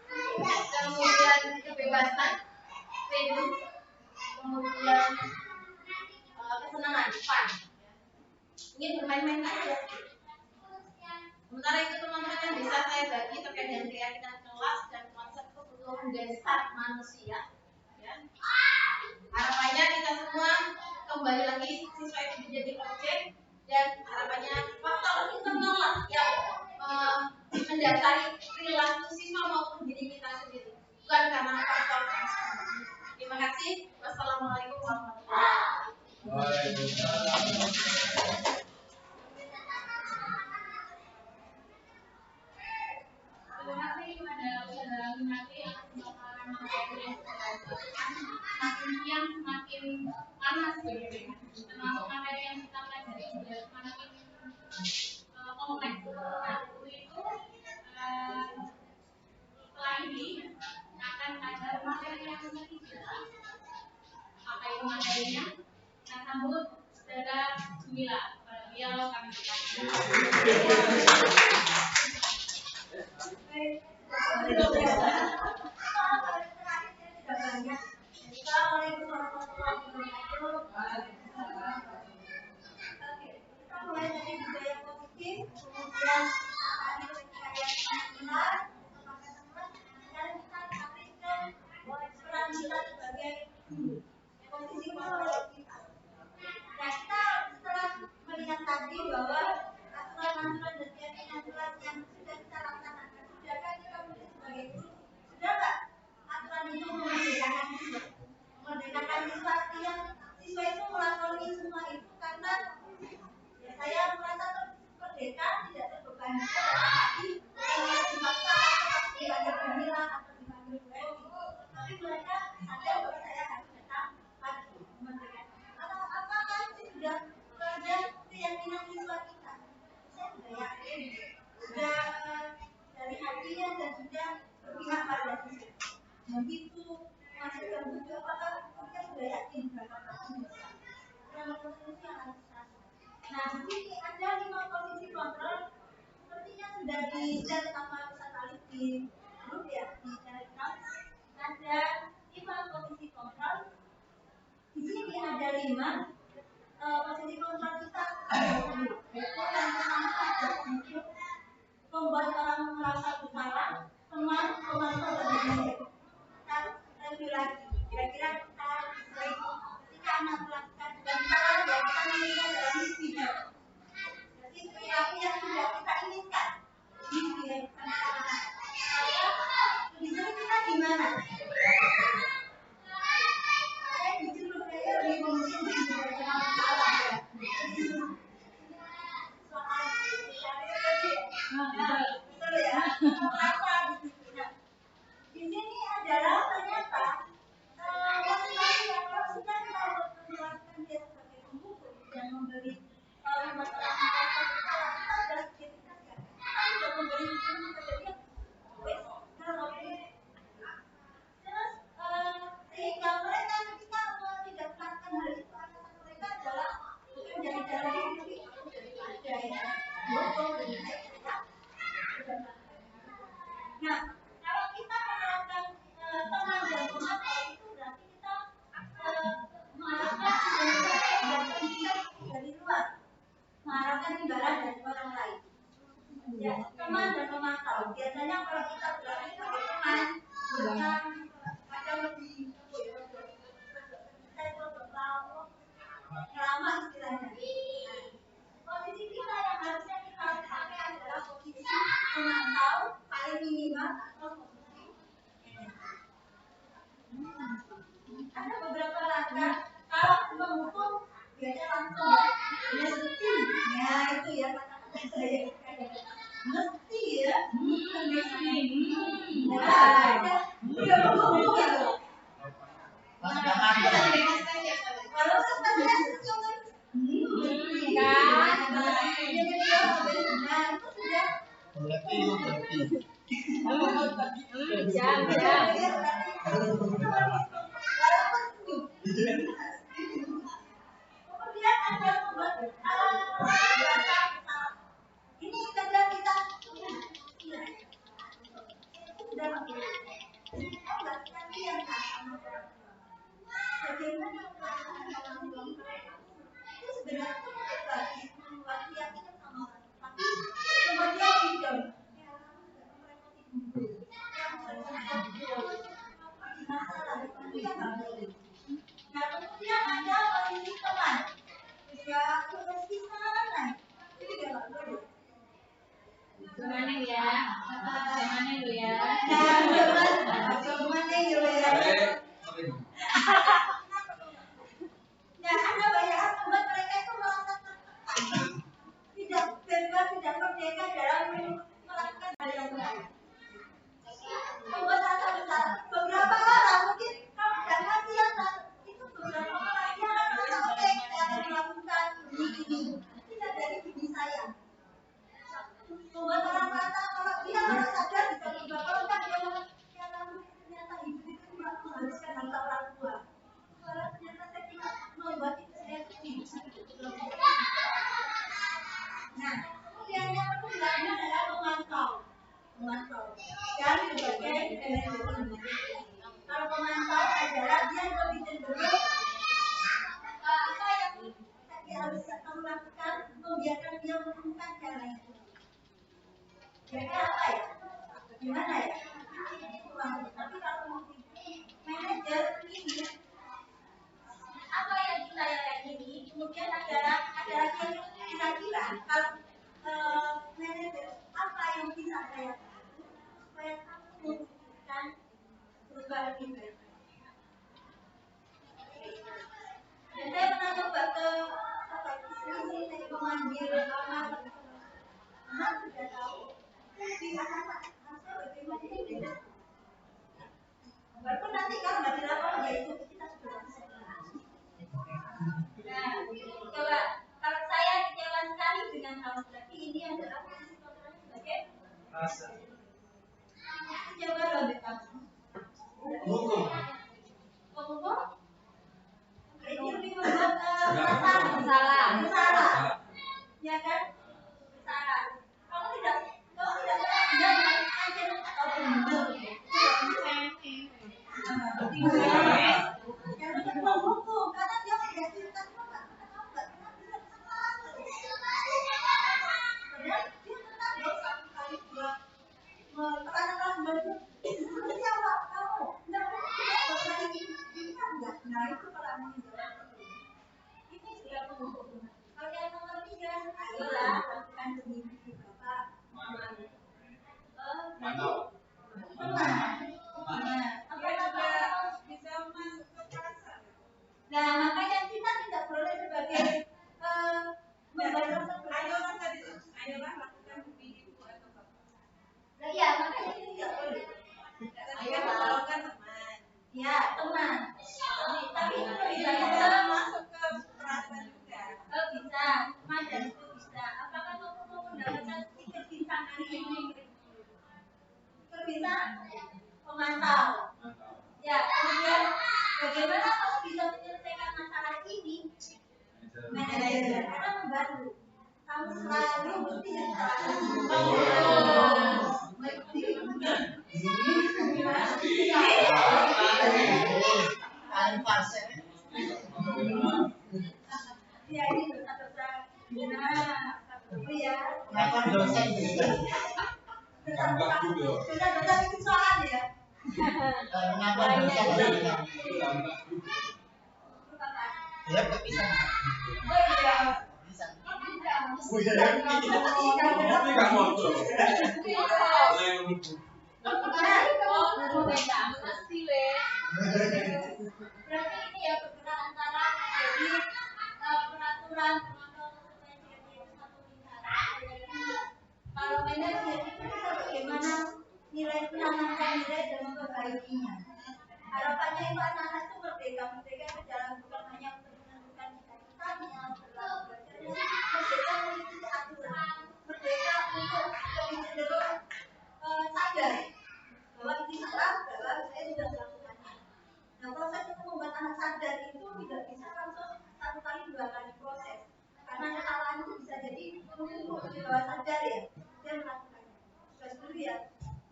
Kemudian kebebasan, freedom. Kemudian kesenangan, fun. Ingin bermain-main aja. Sementara itu teman-teman yang bisa saya bagi terkait dengan keyakinan kelas dan konsep kebutuhan dasar manusia. Ya. Harapannya kita semua kembali lagi siswa itu menjadi objek, dan harapannya faktor internal lah yang mendasari perilaku siswa maupun diri kita sendiri, bukan karena faktor eksternal. Terima kasih. Wassalamualaikum warahmatullahi wabarakatuh. Terima kasih kepada saudara Minati atas pemaparan materi yang sudah disampaikan. Semakin siang semakin panas begitu ya. Termasuk materi yang kita pelajari juga semakin kompleks. Nah, untuk itu setelah ini akan ada materi yang ketiga. Apa itu materinya? Kita sambut saudara Mila. Beliau kami persilakan. Assalamualaikum warahmatullahi wabarakatuh. Kita mulai dari budaya positif, kemudian dan kita aplikasikan peran kita sebagai posisi kontrol kita. Nah, kita setelah melihat tadi bahwa aturan-aturan dan keyakinan kelas yang sudah kita laksanakan, sudahkah kita menulis sebagai guru? Sudah nggak aturan itu memerdekakan siswa? Memerdekakan siswa, artinya siswa itu melakoni semua itu karena ya saya merasa merdeka, tidak terbebani lagi, bukan dipaksa atau dipanggil Jamila atau dipanggil Bu Ewi, tapi mereka sadar bahwa saya harus datang lagi memerdekakan. Atau apakah sih sudah pada keyakinan siswa kita? Saya sudah yakin, sudah dari hatinya dan sudah berpihak pada siswa. Begitu masuk ke buku, apakah kita sudah yakin bahwa kita bisa? Yang itu yang harus terasa. Nah, di sini ada 5 posisi kontrol, sepertinya sudah di-share sama Ustaz Alif di grup ya, di Telegram. Ada 5 posisi kontrol. Di sini ada 5 posisi kontrol kita. Yaitu yang pertama ada untuk membuat orang merasa bersalah, teman, pemantau, dan lain-lain. Kita review lagi. Kira-kira kita ketika anak melakukan dan kita mengingat dalam video. Jadi perilaku yang sudah kita inginkan di video anak-anak. Di sini kita gimana? Saya jujur berkaya lebih mungkin di beberapa salah ya. Betul ya. Kenapa di situ? Nah, di sini adalah ternyata motivasi yang kalau sudah kita menjelaskan dia sebagai pembuku dan memberi membuat orang merasa bersalah, kita sudah identifikasi ya. Kita sudah memberi ilmu kepada dia. Wes, terus sehingga mereka ketika tidak melakukan hal itu, alasan mereka adalah bukan dari dalam diri, tapi dari bodoh dan mereka. Nah, kalau kita menerapkan teman dan pemantau itu berarti kita mengharapkan dari luar, mengharapkan imbalan dari orang lain. Ya, teman dan pemantau. Biasanya kalau kita berarti sebagai teman, kadang lebih lama istilahnya. Posisi biasanya langsung ya ngerti ya itu ya kata-kata saya ngerti ya udah ngomong ya kalau sampai itu cuma ini kadang kita Gimana ya? Gimana lu ya? Ada banyak membuat mereka itu merasa tertekan, tidak bebas, tidak merdeka dalam melakukan hal yang baik. Membuat rasa besar. Beberapa orang mungkin kalau tidak ngerti yang itu beberapa orang yang merasa oke, saya akan melakukan ini. Tidak dari diri saya. Membuat orang merasa kalau dia harus sadar bisa beberapa orang dia ternyata hidup itu tidak menghabiskan harta orang tua. Ternyata saya tidak membuat saya sedih. Nah, kemudian yang kedua adalah memantau. Dan berbagai manajemen. Kalau memantau adalah dia lebih cenderung apa yang dia harus kamu lakukan, membiarkan dia menemukan cara itu. Kira-kira apa ya? Gimana ya? Tapi kalau manajer ini apa yang kita lihat ini, kemudian ada lagi yang kira-kira kalau manajer apa yang bisa saya lakukan supaya kamu mewujudkan perubahan ini. Dan saya pernah coba ke sini saya memanggil anak sudah tahu di anak harusnya bagaimana ini. Walaupun nanti kalau nggak dilakukan ya itu kita sudah bisa. Nah, coba kalau saya kecewa sekali dengan hal seperti ini adalah posisi kontrolnya sebagai rasa kecewa lebih kamu. hukum Hukum itu lebih membuat Bersalah. Ya kan? Bersalah. Kamu tidak pernah mengajar atau benar. Yang penting menghukum karena dia tidak cerita padahal dia tetap satu kali dua terang-terang baru seperti apa kamu tidak berani diingat nggak? Nah itu kalau ini sudah menghukum. Kalau yang nomor 3 adalah lakukan demi bapak mantap bisa masuk ke pasar. Nah, makanya kita tidak boleh sebagai membaca ayolah lakukan demi ibu atau bapak. Nah, ya, makanya ini tidak boleh. Ayolah teman. Ya, teman. Tapi itu bisa masuk ke perasaan juga. Bisa, teman dan itu bisa. Apakah kamu mau mendapatkan tiket bintang hari ini? Bisa memantau. Ya, kemudian bagaimana kamu bisa menyelesaikan masalah ini? Manajer karena membantu. Kamu selalu mesti ya ini dosa-dosa. Nah, satu ya. Dosa-dosa kesalahan ya. Berarti ini ya bergerak antara jadi aturan supaya dia satu lingkaran. Kalau manajer itu bisa bagaimana nilai menanamkan nilai dan memperbaikinya. Harapannya itu anak-anak itu merdeka berjalan bukan hanya untuk menentukan cita-citanya, belajarnya, merdeka mengikuti aturan, merdeka untuk lebih cenderung sadar bahwa ini salah, bahwa saya sudah melakukannya. Nah, proses untuk membuat anak sadar itu tidak bisa langsung 1 kali 2 kali proses, karena kesalahan itu bisa jadi menumpuk di bawah sadar ya, dan melakukannya. Terus dulu ya,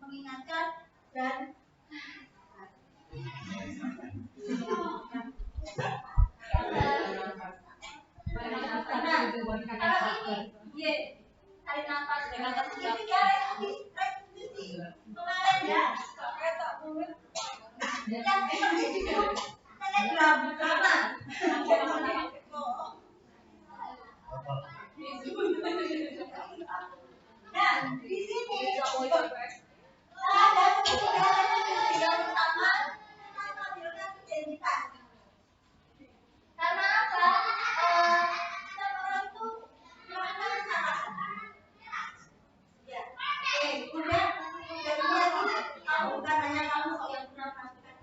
mengingatkan dan tarik nafas dengan ketiga kemarin ya yang seperti itu telegram pertama nah di sini ada ketiga yang pertama menampilkan identitas. Karena apa? Setiap orang itu melakukan kesalahan. Ya, kemudian kamu bukan hanya kamu kok yang pernah melakukan.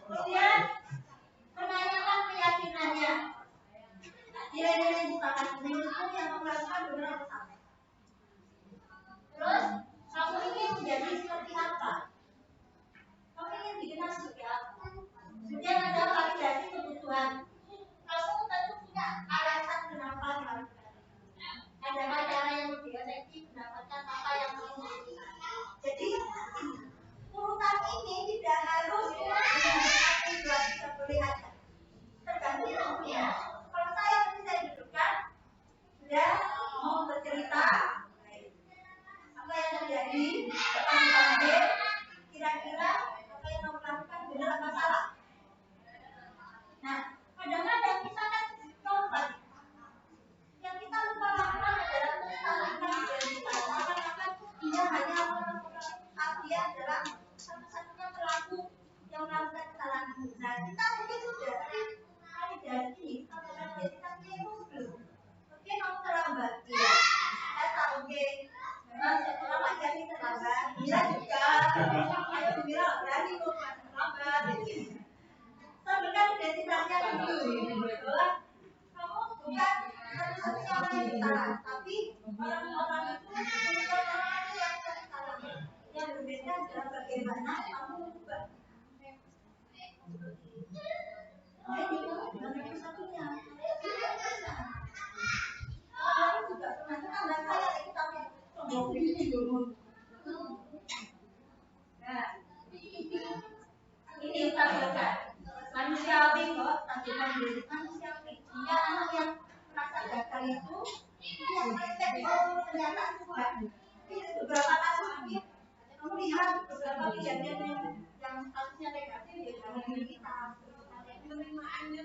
Kemudian menanyakan keyakinannya. Nilai-nilai disepakati itu yang melakukan benar atau salah. Terus kamu ingin menjadi seperti apa? Kamu ingin dikenal seperti apa? Kemudian ada validasi kebutuhan. Kamu tentu punya alasan kenapa melakukan. Adakah cara yang lebih efektif mendapatkan apa yang kamu inginkan? Jadi urutan ini tidak harus tidak boleh ada. Tergantung kamunya. Kalau saya nanti saya dudukkan, sudah mau bercerita apa yang terjadi, depan dipanggil, kira-kira apa yang kamu lakukan benar atau salah. Nah, kadang-kadang kita kan coba yang kita lupa lakukan adalah menetapkan identitas. Seakan-akan dia hanya dia adalah satu-satunya pelaku yang melakukan kesalahan itu. Nah, kita mungkin sudah validasi apakah identitasnya itu belum. Oke, kamu terlambat. Iya. Oke. Memang setelah validasi terlambat. Bila juga, ayo bila berani kok terlambat. Sampaikan identitasnya dulu bahwa kamu bukan satu-satunya orang yang salah, tapi orang-orang itu bukan orang yang salah. Yang berbeda adalah bagaimana kamu berubah. Ini satunya. Orang juga pernah tambah saya kita sombong ini dulu. Nah, ini tambahkan. Manusiawi kok, tapi manusiawi. Jika anak yang merasa gagal itu yang refleks ternyata Tuhan. Beberapa kasus ini, kamu lihat beberapa kejadian yang kasusnya negatif ya dalam diri kita, penerimaannya.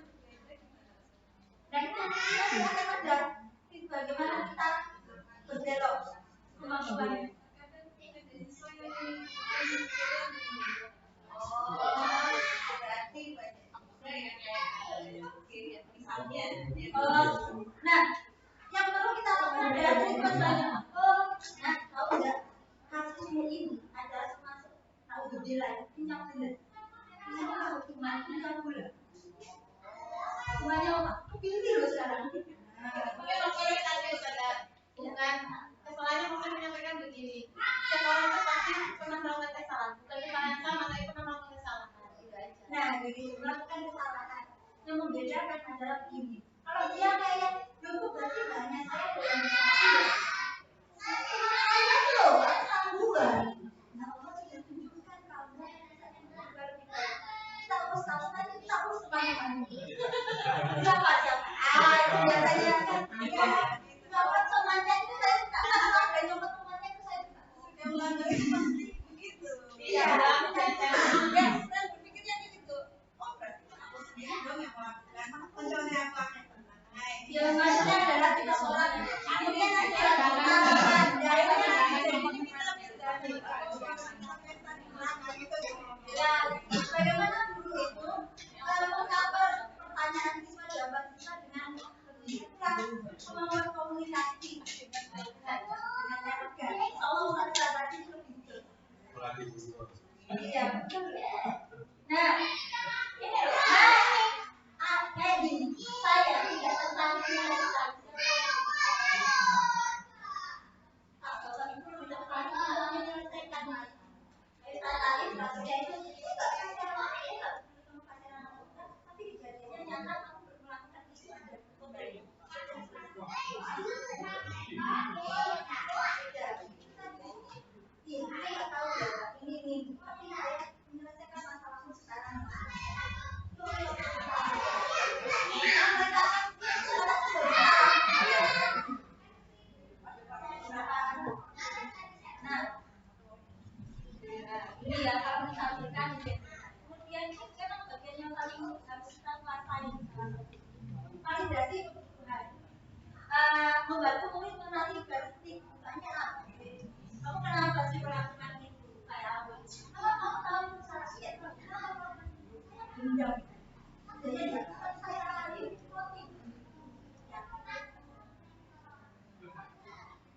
Dan itu kita tidak sadar bagaimana kita berbelok sama Tuhan. Nah, yang perlu kita lakukan adalah treatment banyak. Nah, tahu nggak kasusmu ini adalah termasuk naudzubillah, pincang bulan. Ini apa hukuman pincang bulan? Hukumannya apa? Pilih loh sekarang. Mungkin maksudnya tadi Ustazah, bukan kesalahannya mungkin menyampaikan begini. Setiap orang itu pasti pernah melakukan kesalahan, bukan kesalahan sama, tapi pernah melakukan kesalahan. Gitu aja. Nah, begitu melakukan kesalahan. Yang membedakan adalah ini. Kalau dia kayak, itu berarti hanya saya dalam hati. Saya loh, tangguhan. Nah, Allah sudah tunjukkan kamu kita urus kamu tadi, kita urus semuanya. Siapa? Biasanya kan. Nyopot temannya itu saya suka. Ada nyopot temannya itu saya suka. Yang melanggar itu pasti begitu. Iya. Dan berpikirnya gitu. Oh, berarti aku sendiri dong yang melakukan. Konconnya aku kemampuan komunikasi dengan keluarga. Allah sahabat itu begitu. Iya. Nah, ini loh. Kayak gini, saya tidak tertarik dengan ini ya kalau disampaikan kemudian ini sekarang bagian yang paling harus kita kuasai validasi kebutuhan membantu murid mengenali basic misalnya kamu kenapa sih melakukan itu kayak apa kamu tahu itu salah sih dendam jadi saya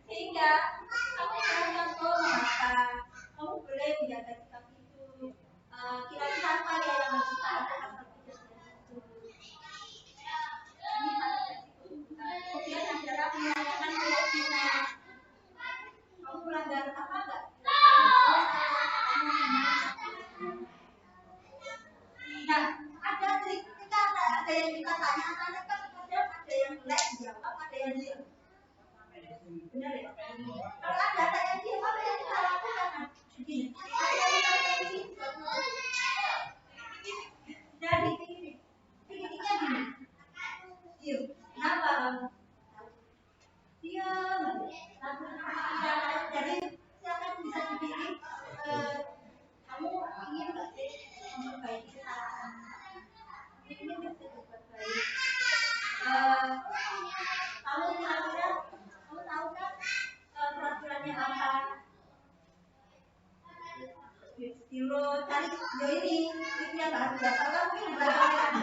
sehingga kamu belajar memakan kamu boleh menjaga sikap itu kira-kira apa ya yang harus kita adakan ini kemudian adalah menanyakan keyakinan kamu melanggar apa enggak nah ada trik ketika ada yang kita tanyakan kan kadang ada yang mulai jawab ada yang diam benar ya kalau ada yang diam apa yang kita lakukan begini jadi titiknya gini diam kenapa diam jadi silakan bisa dipilih kamu ingin nggak sih memperbaiki kesalahan ingin nggak sih berbuat baik kamu kira-kira kamu tahu kan peraturannya apa Tiro cari yo ini yang baru dapat kan mungkin belajar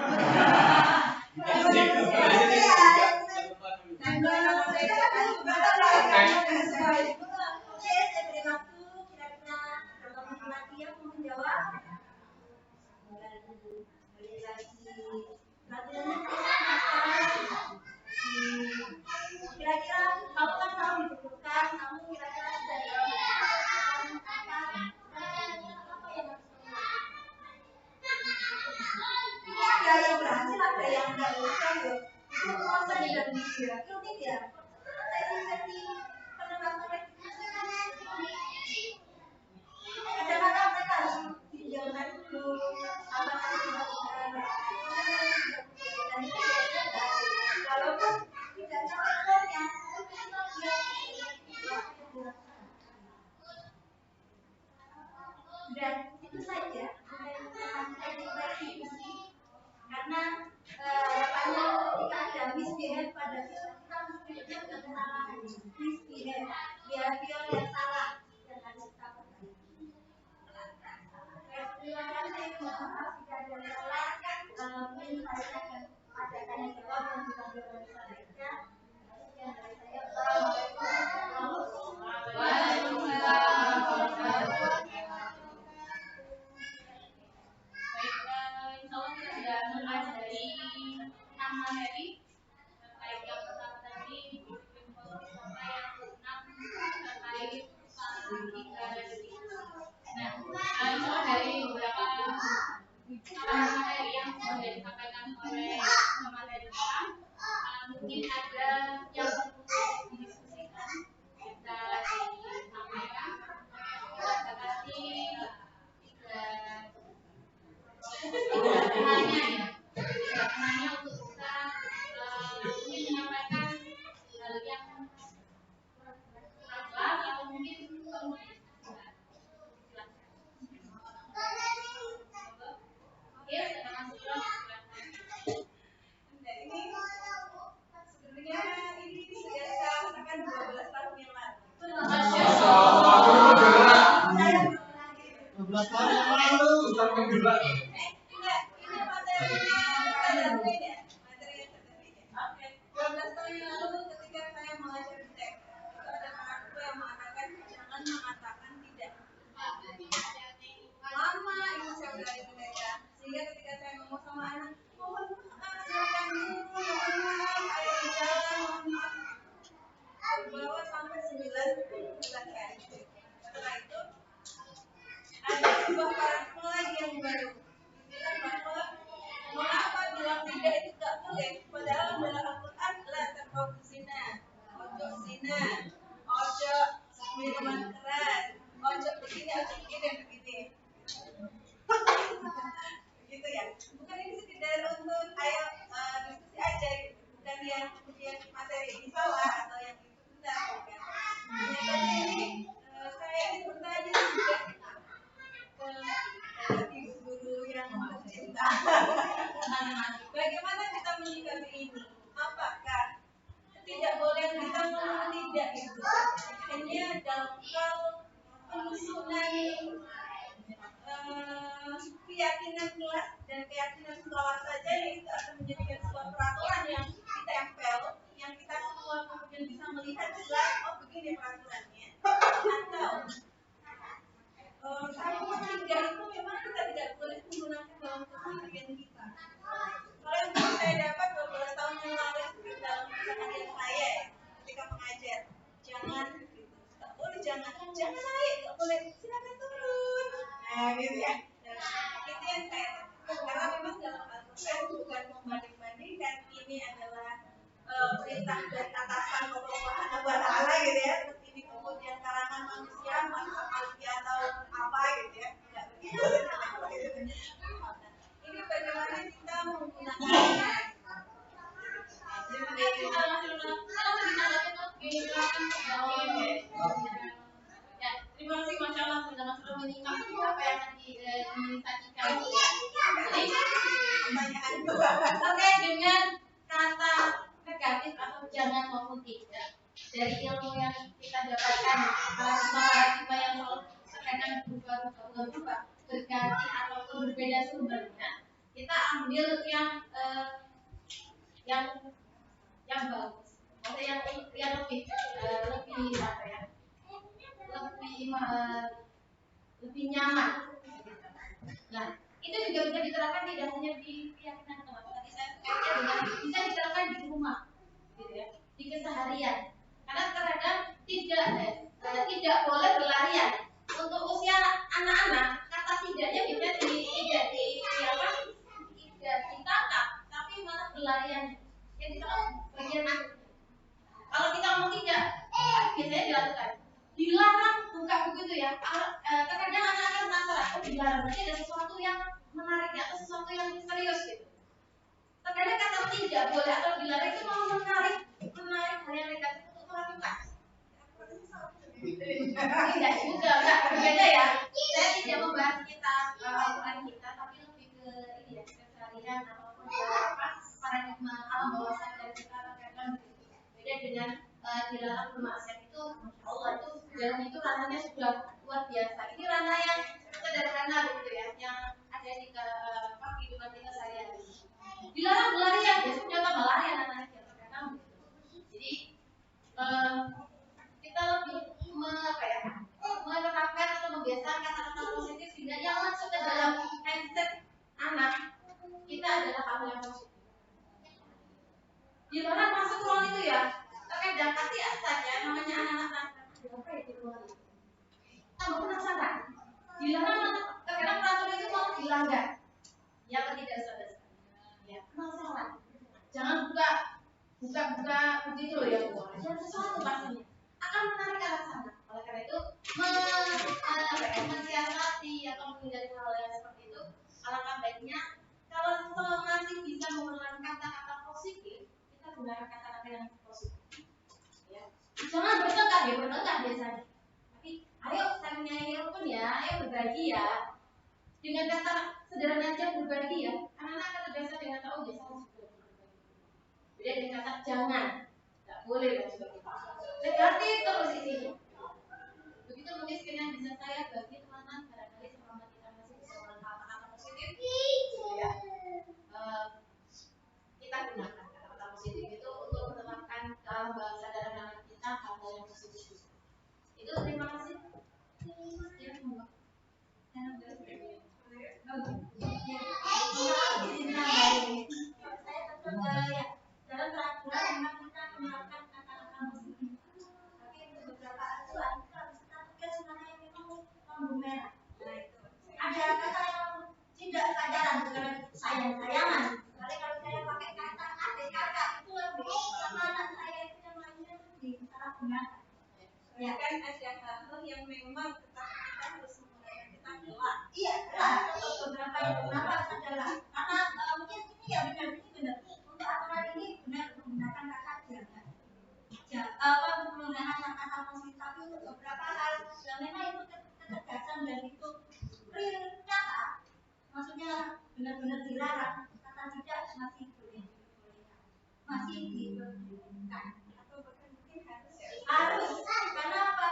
kira-kira kamu kan tahu dibutuhkan kamu kira-kira ada yang berhasil ada yang enggak berhasil itu proses dan dia unik ya sesi penerapan kadang-kadang mereka harus didiamkan dulu apa harus dilakukan dan itu walaupun tidak sampai keluarnya dan itu saja karena harapannya ketika ada misbehave pada kita mesti menjaga kesalahan misbehave behavior yang salah dan harus kita perbaiki. Terima kasih, maaf jika ada yang salah mungkin saya akan adakan yang jawab dan juga jawaban selanjutnya. Sekian dari saya. Assalamualaikum warahmatullahi wabarakatuh. Sudah mempelajari 6 materi terkait yang pertama tadi disiplin posisi sama yang 6 terkait 3 dan 4. Nah, dari beberapa materi yang sudah disampaikan oleh materi kita, mungkin ada yang perlu didiskusikan bisa disampaikan. Terima kasih. Hanya untuk bisa mungkin menyampaikan hal yang apa atau mungkin silakan. Oke, materi ini salah atau yang itu benar kan. Jadi ini saya ingin bertanya juga ke ibu-guru yang tercinta. Bagaimana kita menyikapi ini? Apakah tidak boleh kita ngomong tidak gitu? Hanya dalam hal penyusunan keyakinan kelas dan keyakinan sekolah saja yang itu akan menjadikan sebuah peraturan yang ditempel, yang kita semua kemudian bisa melihat jelas, oh begini peraturannya. Atau kalau tidak itu memang kita tidak boleh menggunakan dalam keseharian kita. Kalau yang saya dapat 12 tahun yang lalu dalam keseharian saya ketika mengajar, jangan gitu, tak boleh jangan naik, tak boleh silakan turun, nah gitu ya. Itu yang saya karena memang dalam Al-Quran bukan membanding-bandingkan, ini adalah perintah dari atasan Allah Subhanahu wa Ta'ala gitu ya. Terus ini kemudian karangan manusia, manusia atau apa gitu ya. Tidak begitu. Ini bagaimana kita menggunakannya. Terima kasih Masya Allah sudah masuk menyimak apa yang disajikan ya. Jadi terkait dengan kata negatif atau jangan maupun tidak dari ilmu yang kita dapatkan paradigma yang kadang berubah berganti ataupun berbeda sumbernya, kita ambil yang bagus, maksudnya yang lebih apa ya, lebih nyaman. Nah, itu juga bisa diterapkan tidak hanya di keyakinan kelas. Tadi saya kaitnya dengan bisa diterapkan di rumah, gitu ya, di keseharian. Karena terkadang tidak boleh berlarian. Untuk usia anak-anak, kata tidaknya bisa tidak ditangkap, tapi malah berlarian. Yang ditangkap bagian anak. Kalau kita mau tidak, biasanya dilakukan. Dilarang buka begitu ya. Terkadang anak-anak penasaran, oh dilarang berarti ada sesuatu yang menarik atau sesuatu yang serius gitu. Terkadang kata tidak boleh atau dilarang itu mau menarik hal yang negatif untuk melakukan. Tidak juga, enggak berbeda ya. Saya tidak membahas Al-Quran kita, tapi lebih ke ini ya, keseharian ataupun paradigma alam bawah sadar kita terkadang beda dengan dilarang bermaksiat itu, Masya Allah itu dalam itu ranahnya sudah luar biasa. Ini ranah yang sederhana gitu ya, yang ada di kehidupan kita sehari-hari. Dilarang berlarian, biasanya tambah lari anak-anak yang terkadang. Jadi kita lebih menerapkan atau membiasakan kata-kata positif sehingga yang masuk ke dalam mindset anak kita adalah hal yang positif. Dilarang masuk ruang itu ya. Terkadang pasti saja namanya anak-anak apa ya di luar itu. Tambah penasaran. Dilarang terkadang peraturan itu mau dilanggar. Ya tidak sadar. Ya penasaran. Jangan buka begitu loh ya Bu. Ada sesuatu pastinya akan menarik ke arah sana. Oleh karena itu mensiasati atau menghindari hal yang seperti itu, alangkah baiknya kalau masih bisa menggunakan kata-kata positif, kita gunakan kata-kata yang positif. Ya. Jangan bertengkar biasanya. Tapi ayo saling nyanyi pun ya, ayo berbagi ya. Dengan kata sederhana aja berbagi ya. Anak-anak akan terbiasa dengan tahu biasa juga berbagi. Beda dengan kata jangan, tidak boleh dan sebagainya. Berarti terus isinya. Begitu mungkin sekian bisa saya bagi teman-teman barangkali selama kita masih bisa menggunakan kata-kata positif. Ya. Kita gunakan kata-kata positif itu untuk menetapkan dalam bahasa dalam anak kita hal yang positif. Itu terima kasih. Ya, semoga. Dalam peraturan memang kita menerapkan kata-kata positif. Tapi beberapa aturan kita harus tetapkan mana yang memang lampu merah. Nah itu. Ada kata yang tidak sadaran, bukan sayang-sayangan. Kali kalau saya pakai kata adik kakak itu lebih sama anak saya itu yang lainnya disalahgunakan. Ya kan ada hal yang memang tetap kita harus menggunakan kita gelap. Iya, gelap. Beberapa yang kenapa adalah karena mungkin ini ya benar ini benar. Untuk aturan ini benar menggunakan kata jangan. penggunaan kata positif, tapi untuk beberapa hal yang memang itu ketegasan dan itu real nyata, maksudnya benar-benar dilarang, kata tidak masih boleh dibolehkan, masih dibolehkan atau bahkan mungkin harus karena apa?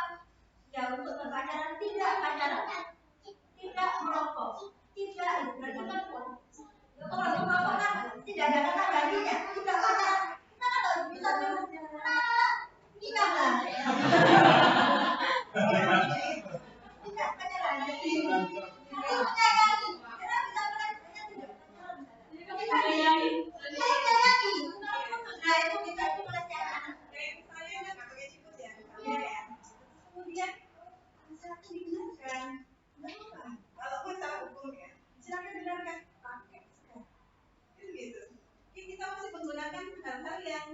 Ya untuk berpacaran tidak pacaran, tidak merokok, tidak itu berarti kan kalau merokok kan tidak ada kata gantinya, tidak pacaran. Kita kan harus bisa nikah lah. Tidak pacaran. Jadi menyayangi. Karena bisa melakukannya tidak pacaran. Menyayangi. Nah itu kita itu pelecehan. Misalnya nggak pakai cikut ya, kemudian satu dibenarkan. Kenapa? Kalau masalah hukum ya, silakan benarkan pakai sekarang. Gitu. Kita masih menggunakan hal-hal yang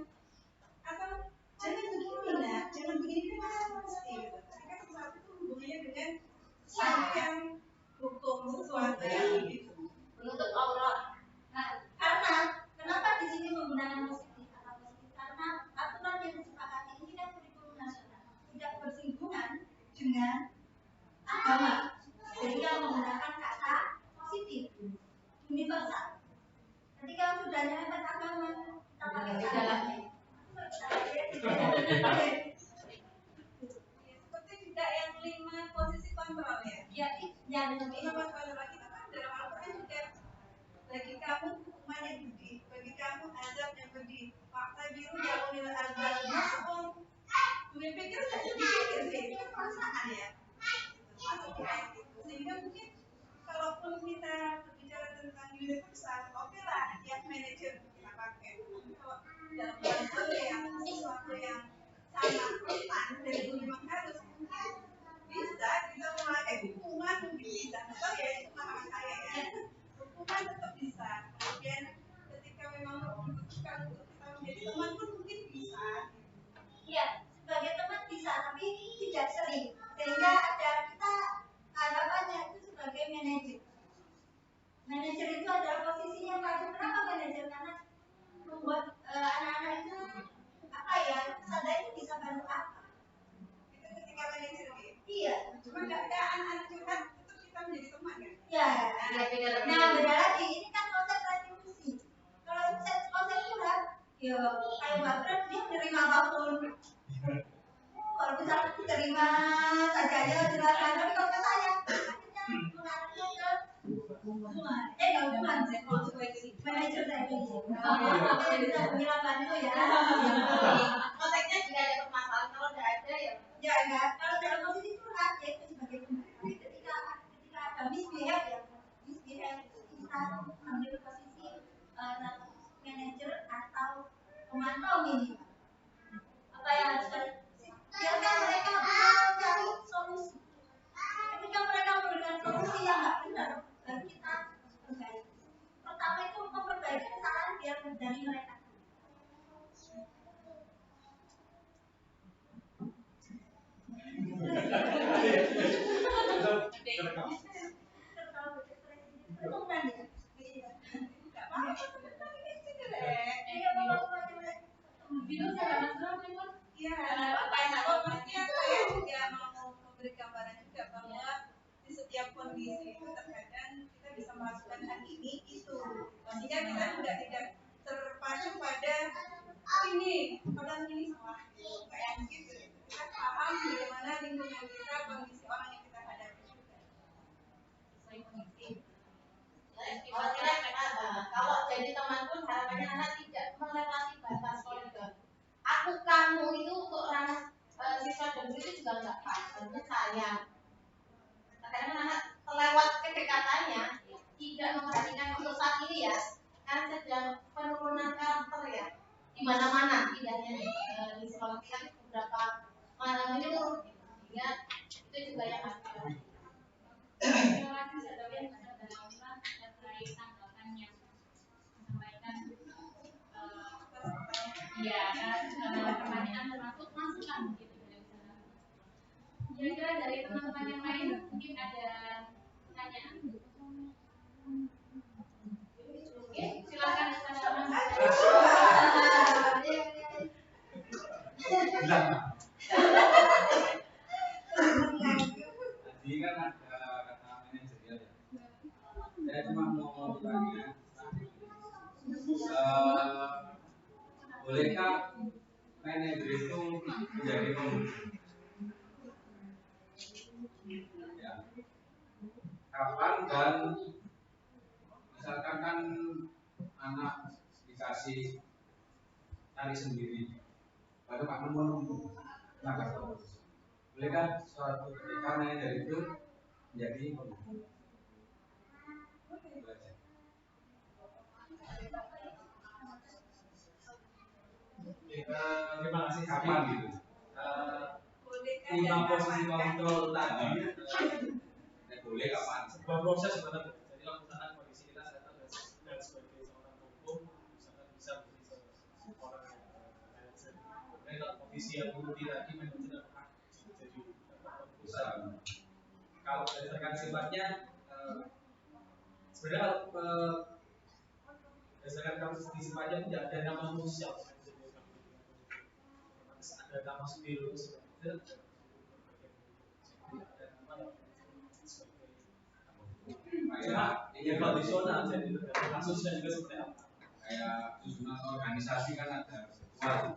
atau jangan begini lah, jangan begini kan masih mesti. Karena sesuatu itu hubungannya dengan sesuatu yang hukum, sesuatu yang menuntut aurat. Nah, karena kenapa di sini menggunakan positif atau positif? Karena aturan yang disepakati ini kan kurikulum nasional, tidak bersinggungan dengan agama. Jadi kalau menggunakan kata positif, universal. Ketika sudah nyampe agama, kita pakai jalannya. Seperti juga yang 5 posisi kontrol ya. Ya, yang 5 kontrol kita kan dalam Al-Quran juga bagi kamu hukuman yang pedih, bagi kamu azab yang pedih. Fakta biru yang unil azab masuk. Mungkin pikir nggak dipikir sih, itu kan perasaan ya. Masuk kayak gitu. Sehingga mungkin kalaupun kita berbicara tentang universal, oke lah, ya manajer kita pakai. Kalau dalam sesuatu yang sangat rentan dan itu memang harus bisa kita memakai hukuman mungkin bisa, atau ya itu pemahaman saya ya. Hukuman tetap bisa. Kemudian ketika memang dibutuhkan untuk kita menjadi teman pun mungkin bisa. Iya, sebagai teman bisa, tapi tidak sering. Sehingga ada kita harapannya itu sebagai manajer. Manajer itu adalah posisinya pada kenapa manajer? Karena membuat anak-anak itu apa ya, sadar itu bisa bantu apa? Itu ketika manajer gitu. Iya. Cuma nggak ada anak-anak curhat itu kita menjadi teman kan? Ya. Nah beda lagi. Ini kan konsep retribusi. Kalau konsep curhat, ya kayak Mbak Fred dia menerima apapun. Kalau misalnya diterima saja ya silakan. Tapi kalau ke saya, akhirnya mengarahnya ke hubungan. Nggak hubungan sih konsekuensi. Manajer saya ini. Saya bisa bilang bantu ya. Konteksnya jika ada permasalahan, kalau tidak ada ya. Ya enggak. Kalau dalam posisi curhat ya itu sebagai teman. Tapi ketika ada misbehave ya, misbehave itu kita ambil posisi manajer atau pemantau minimal. Apa yang harus biarkan mereka mencari solusi. Ketika mereka memberikan solusi yang nggak benar, baru kita perbaiki. Pertama itu memperbaiki kesalahan biar dari mereka. Ya, maksudnya saya juga mau memberi gambaran juga bahwa di setiap kondisi itu terkadang kita bisa melakukan hal ini itu, sehingga kita juga tidak terpacu pada ini, padahal ini salah, kayak gitu. Kita paham bagaimana lingkungan kita, kondisi orang yang kita hadapi juga. Sesuai kondisi. Kalau jadi teman pun harapannya anak tidak melewati batas koridor. Aku kamu itu untuk ranah siswa dan guru itu juga nggak pas. Tentu saya. Kadang anak terlewat kedekatannya, tidak memperhatikan untuk saat ini ya, kan sedang penurunan karakter ya, di mana-mana tidak hanya di sekolah kita beberapa menurun, sehingga itu juga yang harus diperhatikan. Ya, pertanyaan termasuk masukan gitu dari sana. Kira-kira dari teman-teman yang lain mungkin ada pertanyaan? Oke, silakan teman-teman. Bilang. Tadi kan ada kata manajerial ya. Saya cuma mau tanya, bolehkah manajer itu menjadi penghubung? Ya. Kapan dan misalkan kan anak dikasih cari sendiri, baru kamu mau nunggu, bolehkah suatu ketika manajer itu menjadi penghubung? Terima kasih kapan gitu. 5 posisi kontrol tadi boleh kapan? Sebuah proses sebenarnya. Jadi kalau misalkan kondisi kita sehat dan sebagai seorang hukum, misalkan bisa menjadi seorang manajer. Dan kalau kondisi yang berhenti lagi manajer akan jadi pusat. Kalau berdasarkan sifatnya, sebenarnya berdasarkan kasus di sifatnya tidak ada nama khusus. Ada nama sendiri kayak ini tradisional, jadi kasusnya juga seperti apa? Kayak susunan organisasi kan ada ketua,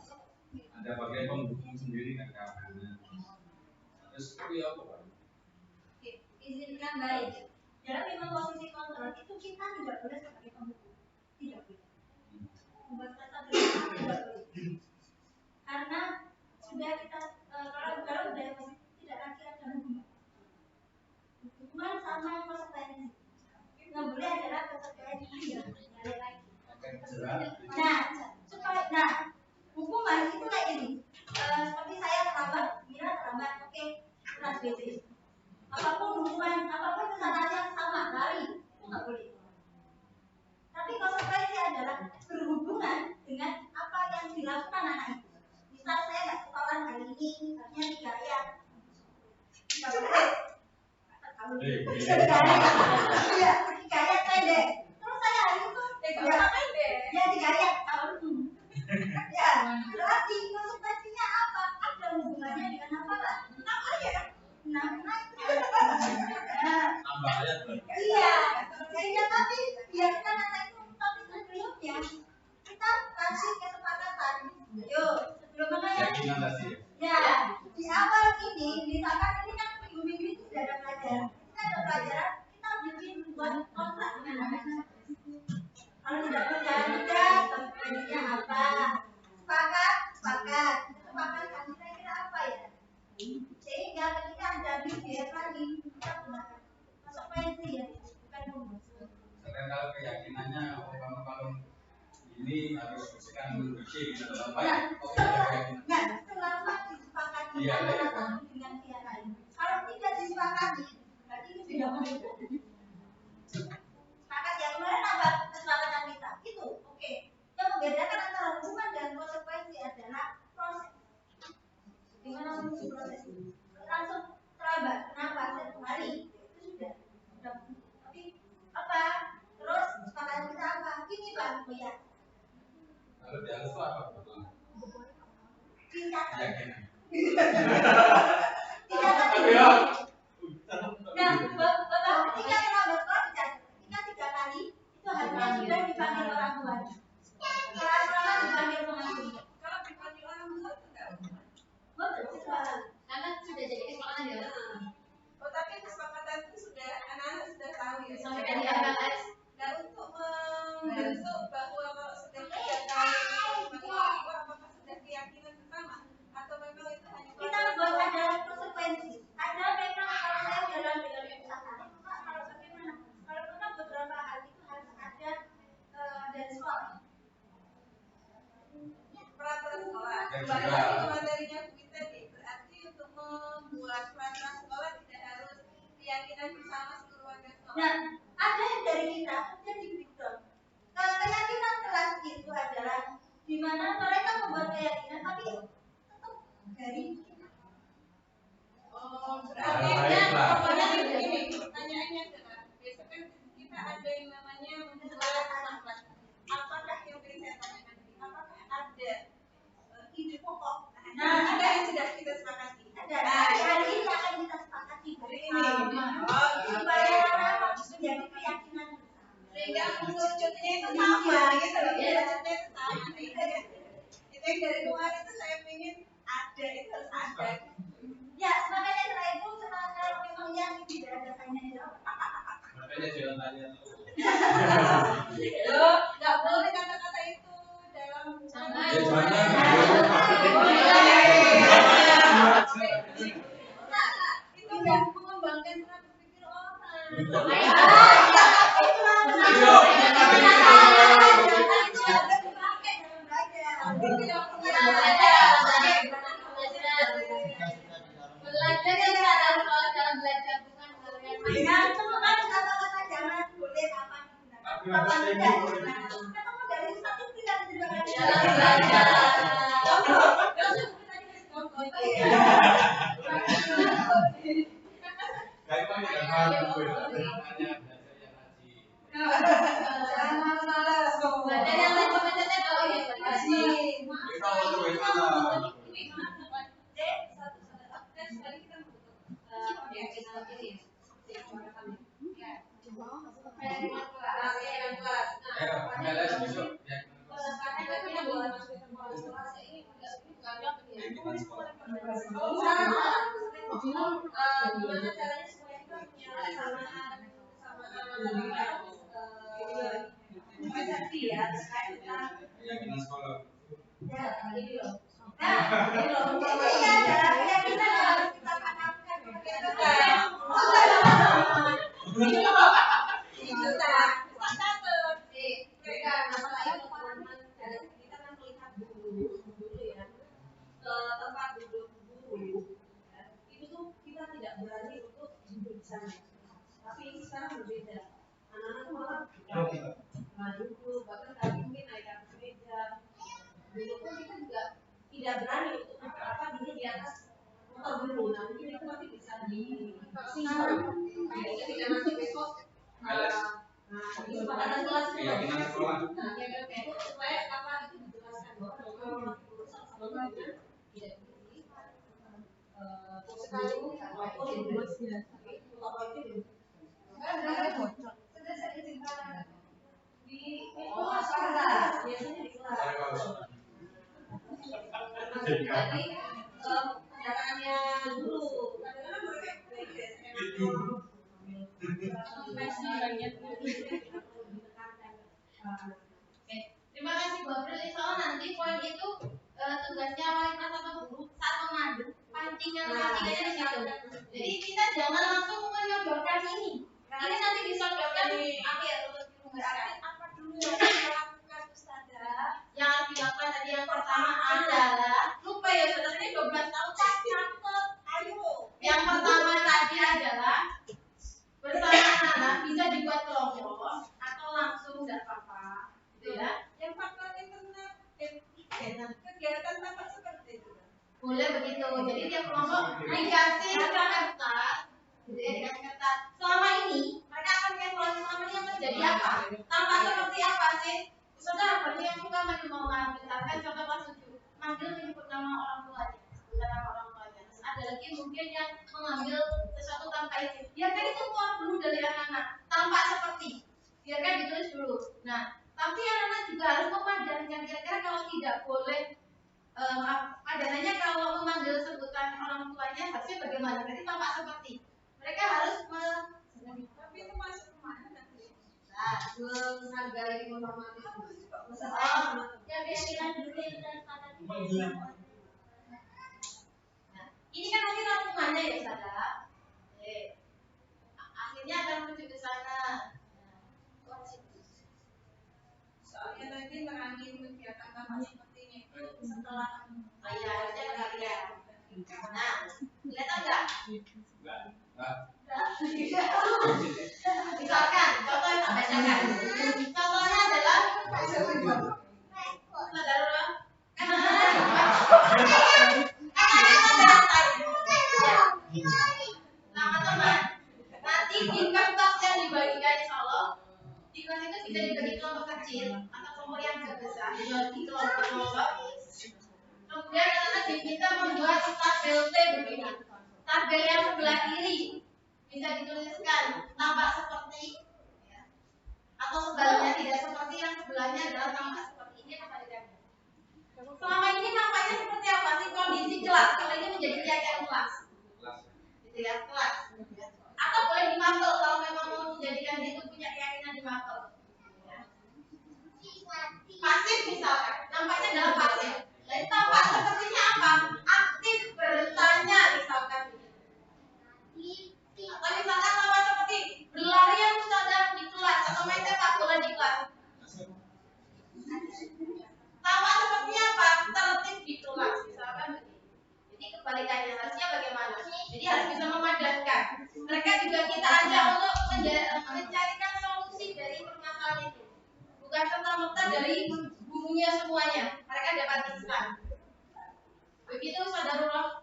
ada bagian penghubung sendiri kan keamanan. Terus seperti apa Pak? Izinkan baik. Dalam 5 posisi kontrol itu kita tidak boleh sebagai penghubung, tidak boleh. Membuat kata bersama tidak boleh. Karena sudah kita kalau budaya positif tidak lagi ada hubungan. Hubungan sama konsekuensi. Yang boleh adalah konsekuensi yang lain. Nah, hukuman itu kayak ini. Seperti saya terlambat, Mira terlambat, oke, kelas BC. Apapun hukuman, apapun kesalahan yang sama, lari, itu nggak boleh. Tapi konsekuensi adalah berhubungan dengan apa yang dilakukan anak itu. Misal saya nggak sekolah hari ini, harusnya 3 ayat. Nggak boleh. Kalau iya, 3 ayat pendek. Terus saya hari itu ya 3 ayat tahun. Ya, berarti konsekuensinya apa? Ada hubungannya dengan apa lah? 6 ayat. 6 ayat. Tambah ayat. Iya, tapi ya kita kata itu tapi sebelumnya kita kasih kesepakatan. Yuk, sebelum keyakinan tadi. Ya, di awal ini misalkan ini kan minggu-minggu itu sudah ada pelajaran. Kita ada pelajaran, kita bikin buat kontrak dengan anak-anak. Kalau tidak berjalan konsekuensinya apa? Sepakat. Kesepakatan kira-kira apa ya? Sehingga ketika ada biaya lagi kita gunakan konsekuensi ya, bukan hukum. Sekarang kalau keyakinannya kalau ini harus bersihkan bersih gitu apa ya? Nah, selama disepakati antara satu dengan pihak lain. Kalau tidak disepakati, berarti itu tidak boleh. Sepakat yang kemarin apa kesepakatan kita? Itu oke. Yang membedakan antara hubungan dan konsekuensi adalah proses. Gimana proses? Langsung terlambat. Kenapa? 1 hari itu sudah. Tapi apa? Terus kesepakatan kita apa? Ini Pak, oh ya. Kalau di halus itu apa? Keyakinan. Nah, Bapak ketika terlambat kerja, ketika 3 kali itu harusnya sudah dipanggil orang tua. Setelah dipanggil pengasuh. Kalau dipanggil orang tua itu enggak betul. Karena sudah jadi kesepakatan ya. Oh, tapi kesepakatan itu sudah anak-anak sudah tahu ya. Sampai tadi ABLS. Nah, untuk membentuk bahwa kalau sudah 3 kali apakah sudah keyakinan bersama atau memang itu hanya Kita buat ada konsekuensi. Ada memang kalau saya jalan dengan usaha. Kalau bagaimana? Kalau memang beberapa hal itu harus ada dari sekolah. peraturan sekolah. Kembali lagi ke materinya kita nih. Berarti untuk membuat peraturan sekolah tidak harus keyakinan bersama seluruh warga sekolah. Nah, ada yang dari kita kemudian di breakdown. Keyakinan kelas itu adalah di mana mereka membuat keyakinan tapi tetap dari kita. Oh, berarti pokoknya begini. Pertanyaannya adalah besok kan kita ada yang namanya membuat kelas. Apakah yang tadi saya tanyakan tadi? Apakah ada ide pokok? Nah, Dan hari ini akan kita sepakati bersama supaya menjadi keyakinan sehingga mengerucutnya itu sama gitu loh, mengerucutnya itu sama itu yang dari luar itu saya ingin ada, itu harus ada. Ya, makanya setelah itu kalau memang yang tidak ada tanya Makanya jangan tanya tuh. Loh, nggak boleh kata-kata itu dalam itu nggak mengembangkan cara berpikir orang. Belajar yang dalam belajar bukan Ya, itu kan kata-kata jangan boleh kapan ketemu dari satu tidak juga Kayak mana ya? Makanya belajarnya ngaji. Jangan malas dong. belajar yang lain komentarnya kalau ya Kita mau coba mana? MLS besok ya. Gimana caranya supaya kita punya persepsi ya terkait tentang Keyakinan sekolah. ini loh. ini ya dalam keyakinan yang harus kita tanamkan Tapi sekarang berbeda. Anak-anak tuh malah duduk, bahkan kami mungkin naik atas meja. Dulu pun kita juga tidak berani untuk apa duduk di atas motor dulu. Nah mungkin itu nanti bisa di jadi ketika nanti besok kesepakatan kelas itu Keyakinan sekolah. nah itu supaya apa itu dijelaskan bahwa kalau nanti berusaha sama dengan tidak begini sekali apa itu sudah saya izinkan di biasanya di kelas. Jadi pendekatannya dulu kadang-kadang mereka Terima kasih Bu April. Soal nanti poin itu tugasnya wali kelas atau guru saat memandu pancingannya di situ. Jadi kita jangan langsung menyodorkan ini. Ini nanti disodorkan di akhir untuk diungkapkan. apa dulu yang kita lakukan Ustazah? Yang dilakukan tadi yang pertama adalah lupa ya saudara ini 12 tahun Catat, ayo. Yang pertama tadi adalah bersama anak bisa dibuat kelompok atau langsung tidak apa-apa, gitu ya. Yang faktor internet kegiatan tampak seperti itu. Boleh begitu. Jadi tiap kelompok dikasih kertas, gitu ya, dikasih kertas. Selama ini mereka akan evaluasi selama ini yang terjadi apa? Tampak seperti apa sih? Saudara, bagi yang suka menyumbangkan, misalkan contoh pas 7, manggil menyebut nama orang tuanya, sebutan nama orang tuanya. Terus ada lagi mungkin yang mengambil sesuatu tanpa izin. Biarkan itu keluar dulu dari anak-anak, tampak seperti. Biarkan ditulis dulu. Nah, tapi anak-anak juga harus memadankan kira-kira kalau tidak boleh padanannya kalau memanggil sebutan orang tuanya harusnya bagaimana? Berarti tampak seperti. Mereka harus Tapi itu masuk kemana nanti? menghargai, menghormati. yang keyakinan dulu yang kata Nah, ini kan nanti rangkumannya ya saudara. Akhirnya akan menuju ke sana. Soalnya nanti nerangin kegiatan tampak sepertinya itu setelah Ya, harusnya kalian. Nah, kelihatan nggak? Misalkan, contoh yang tak bacakan. Contohnya adalah saudara, teman-teman, nanti di kertas yang dibagikan insya Allah, di kelas itu bisa dibagi kelompok kecil atau kelompok yang agak besar, dibagi kelompok-kelompok. Kemudian anak-anak diminta membuat tabel T begini. Tabel yang sebelah kiri bisa dituliskan tampak seperti ya, atau sebaliknya tidak seperti, yang sebelahnya adalah tampak seperti ini kebalikannya. Selama ini nampaknya seperti apa sih kondisi kelas? Kalau ini menjadi keyakinan kelas, gitu ya, kelas. Atau boleh dimapel kalau memang mau menjadikan itu punya keyakinan dimapel. Ya. Pasif misalkan, nampaknya dalam pasif. Jadi tampak sepertinya apa? Aktif bertanya misalkan. Atau misalkan tampak seperti berlarian sedang di kelas atau main sepak bola di kelas. Tampak seperti apa? Tertib di kelas misalkan begitu. Jadi kebalikannya harusnya bagaimana? Jadi harus bisa memadatkan. Mereka juga kita ajak untuk mencarikan solusi dari permasalahan itu. Bukan serta-merta dari gurunya semuanya. Mereka dapat instan. Begitu saudara buat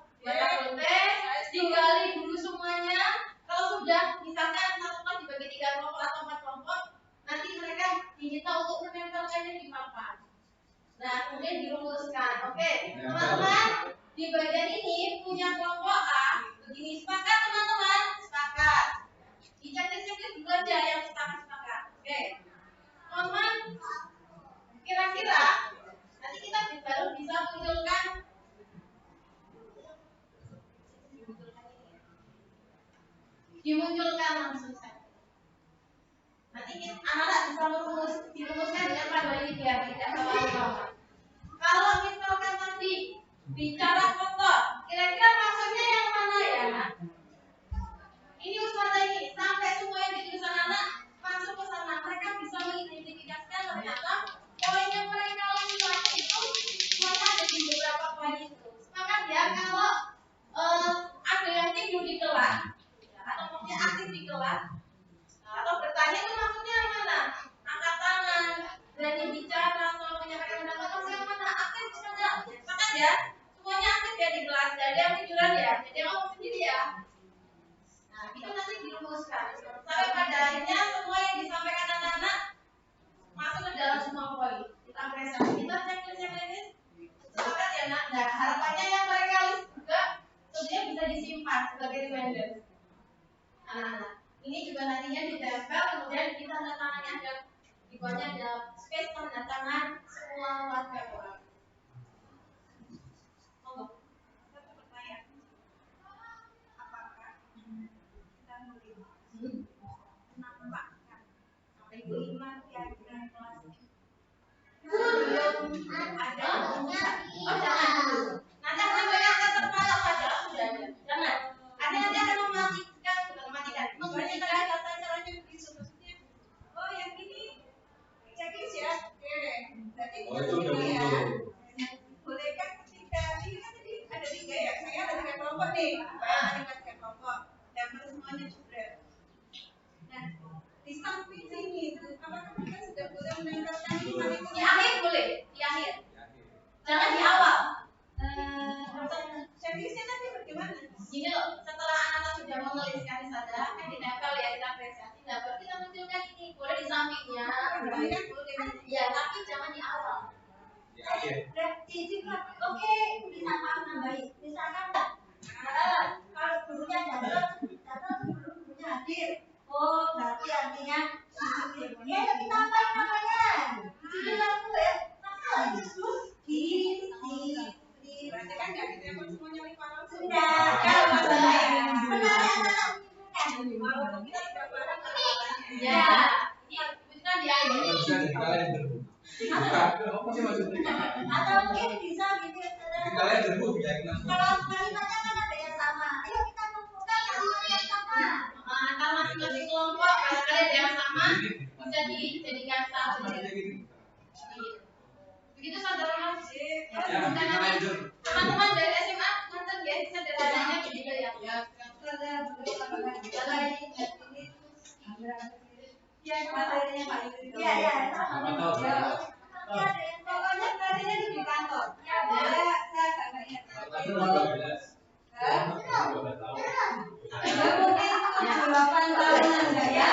tinggali dulu semuanya. Kalau sudah misalkan satu kelas dibagi 3 kelompok atau 4 kelompok, nanti mereka diminta untuk menempelkannya di papan. Nah, kemudian dirumuskan. Oke, teman-teman, di bagian ini punya kelompok A. Begini, sepakat teman-teman? Sepakat. Di checklist dulu aja yang sepakat. Oke, teman-teman, kira-kira nanti kita baru bisa munculkan dimunculkan langsung saja. Nanti anak-anak bisa dirumuskan dengan pada ini biar tidak terlalu lama. Kalau misalkan tadi bicara foto, kira-kira maksudnya yang mana ya? Ini Ustazah ini sampai semua yang di tulisan anak masuk ke sana, mereka bisa mengidentifikasikan ternyata poin yang mereka lakukan itu semuanya ada di beberapa poin itu. Sepakat ya kalau ada yang tidur di kelas atau maksudnya aktif di kelas atau bertanya itu maksudnya yang mana? Angkat tangan, berani bicara atau menyampaikan pendapat, maksudnya yang mana? Aktif saja. Sepakat ya? Semuanya aktif ya di kelas. Jadi yang tiduran ya, jadi yang ngomong sendiri ya. Nah, itu nanti dirumuskan. Sampai pada akhirnya semua yang disampaikan anak-anak masuk ke dalam semua poin. Kita apresiasi. Kita checklist. Sepakat ya nak? Nah, harapannya yang mereka list juga sebenarnya bisa disimpan sebagai reminder. Anak-anak. Ini juga nantinya ditempel, kemudian kita tanda tangannya ada di bawahnya ada space tanda tangan semua warga orang. Monggo. Satu pertanyaan. Apakah kita melihat menampakkan sampai 5 keyakinan kelas belum ada jangan dulu. Nanti akan bayangkan terpala pada sudah ada. Jangan. Nanti akan mematikan kata caranya begitu maksudnya. Oh yang ini checklist ya. Oke. Berarti kita ya. Bolehkah ketika ini kan tadi ada 3 ya. Saya ada 3 kelompok nih. Ada 3 kelompok. Dan semuanya juga. Nah, di samping sini apakah kita sudah boleh menempelkan di akhir boleh? Di akhir. Jangan di awal. Checklistnya nanti bagaimana? Gini loh, setelah anak-anak sudah mengeliskan di sana, kan ditempel ya, kita apresiasi. Nah, baru kita munculkan ini, boleh di sampingnya. Ya, tapi jangan di awal. Oke, bisa nambahin. Misalkan kalau gurunya datang sebelum gurunya hadir. Oh, berarti artinya ya kita tambahin namanya. Jadi langsung ya. Berarti kan nggak ditempel semuanya di papan. Sudah. Kalau masalah yang benar Walaupun kita tidak paham kata-katanya. Ya, ini kan di akhir. atau mungkin bisa gitu ya. Kalau kalimatnya kan ada yang sama. Ayo kita kumpulkan yang sama. Antara masing-masing kelompok, kalau ada yang sama, bisa dijadikan satu. Begitu saudara. Teman-teman dari SMA nonton ya, bisa datanya begitu ya. Ya, pokoknya tadinya di kantor. Saya agak ingat. Mungkin 8 tahunan ya.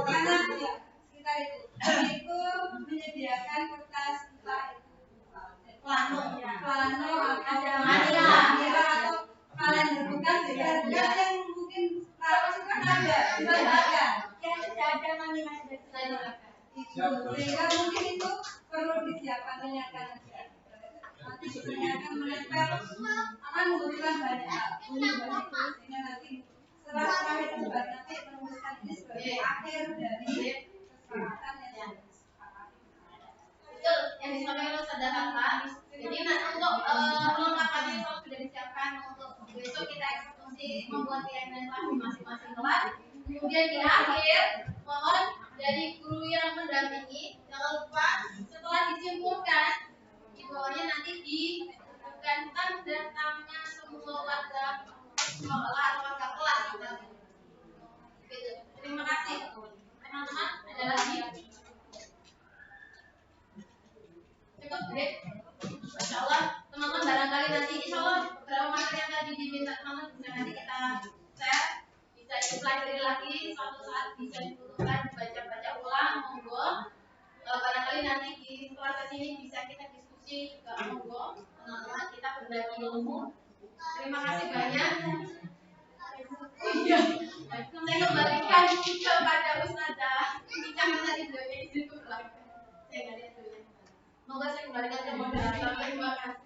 Karena ya sekitar itu menyediakan kertas entah itu Plano ya. Sehingga mungkin itu perlu disiapkan menyiapkan aja. Nanti sebenarnya akan menempel, akan membutuhkan banyak hal. Sehingga nanti setelah terakhir itu baru nanti merumuskan ini sebagai akhir dari kesepakatan yang disepakati. Betul, yang disampaikan Ustaz Kata. Jadi nanti untuk perlengkapannya itu sudah disiapkan untuk besok kita eksekusi membuat keyakinan kelas di masing-masing kelas. Kemudian di akhir, mohon dari guru yang mendampingi jangan lupa setelah disimpulkan di bawahnya nanti diberikan tanda tangan semua warga sekolah atau warga kelas. Gitu. Terima kasih teman-teman. Ada lagi? Cukup deh. Masya Allah, teman-teman barangkali nanti insya Allah beberapa materi yang tadi diminta teman-teman bisa nanti kita share, bisa dipelajari lagi suatu saat bisa dibutuhkan baca-baca ulang, monggo. Barangkali nanti di setelah sesi ini bisa kita diskusi juga, monggo. Teman-teman kita berbagi ilmu. Terima kasih banyak. Iya, saya kembalikan kepada Ustazah. Bicara tadi beliaunya di situ lagi. Saya nggak lihat dulu. Moga saya kembalikan ke moderator. Terima kasih.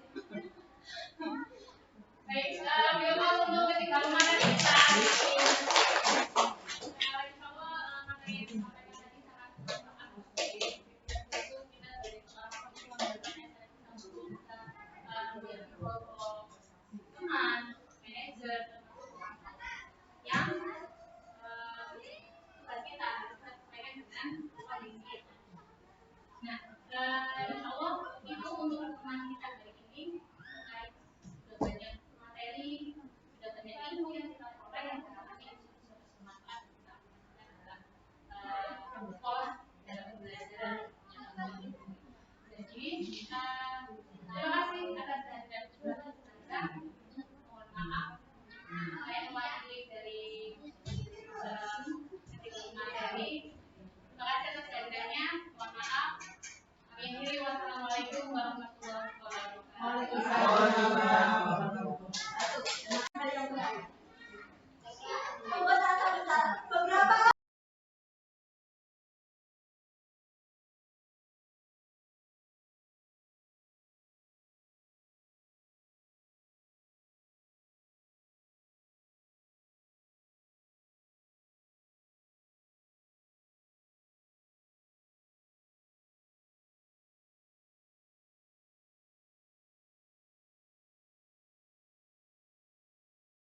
Baik, beliau untuk ketiga materi kita. Insya Allah materi yang disampaikan tadi sangat bermanfaat. Itu kita dari teman, manajer, yang tugas kita harus sesuaikan dengan kondisi. Nah, insya Allah itu untuk teman kita